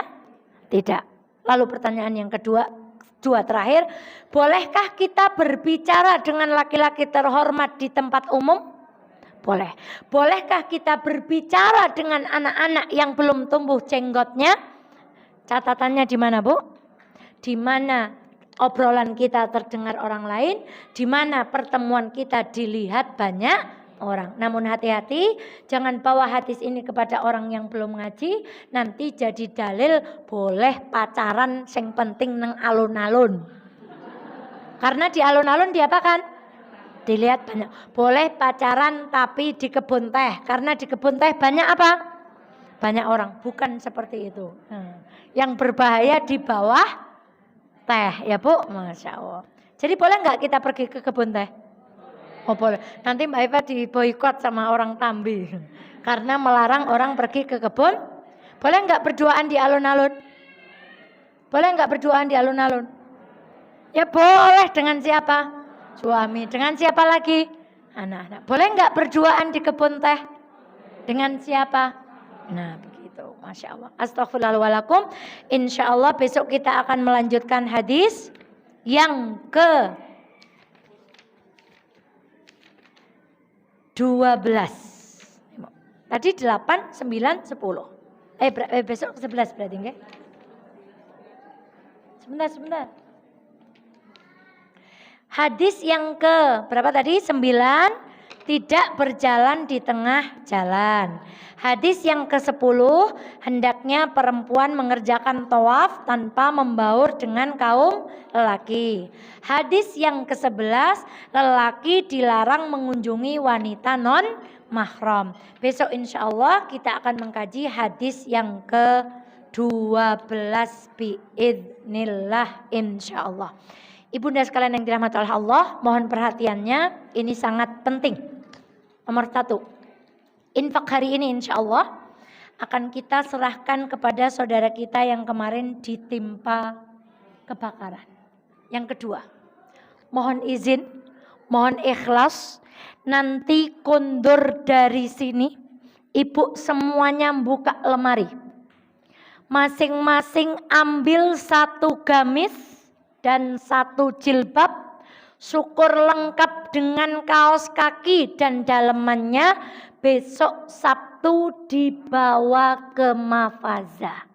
Tidak. Lalu pertanyaan yang kedua, dua terakhir, bolehkah kita berbicara dengan laki-laki terhormat di tempat umum? Boleh. Bolehkah kita berbicara dengan anak-anak yang belum tumbuh jenggotnya? Catatannya di mana, Bu? Di mana obrolan kita terdengar orang lain, di mana pertemuan kita dilihat banyak orang. Namun hati-hati, jangan bawa hadis ini kepada orang yang belum ngaji, nanti jadi dalil boleh pacaran sing penting nang alun-alun. Karena di alun-alun diapakan? Dilihat banyak. Boleh pacaran tapi di kebun teh, karena di kebun teh banyak apa? Banyak orang. Bukan seperti itu. Yang berbahaya di bawah teh, ya Bu, Masya Allah. Jadi boleh nggak kita pergi ke kebun teh? Oh boleh. Nanti Mbak Eva diboikot sama orang Tambi karena melarang orang pergi ke kebun. Boleh nggak berduaan di alun-alun? Boleh nggak berduaan di alun-alun? Ya boleh. Dengan siapa? Suami. Dengan siapa lagi? Anak-anak. Boleh nggak berduaan di kebun teh? Dengan siapa? Nah begitu. Masya Allah. Astaghfirullahaladzim. Insya Allah besok kita akan melanjutkan hadis yang ke 12. Tadi 8, 9, 10. Besok 11 berarti enggak? Sebentar. Hadis yang ke berapa tadi? 9. Tidak berjalan di tengah jalan. Hadis yang ke-10, hendaknya perempuan mengerjakan tawaf tanpa membaur dengan kaum lelaki. Hadis yang ke-11, lelaki dilarang mengunjungi wanita non mahram. Besok insya Allah kita akan mengkaji hadis yang ke-12 biidznillah insya Allah. Ibunda sekalian yang dirahmati oleh Allah, mohon perhatiannya, ini sangat penting. Nomor 1, infak hari ini insya Allah akan kita serahkan kepada saudara kita yang kemarin ditimpa kebakaran. Yang kedua, mohon izin, mohon ikhlas, nanti kondur dari sini, ibu semuanya buka lemari. Masing-masing ambil 1 gamis dan 1 jilbab, syukur lengkap dengan kaos kaki dan dalemannya, besok Sabtu dibawa ke Mafazah.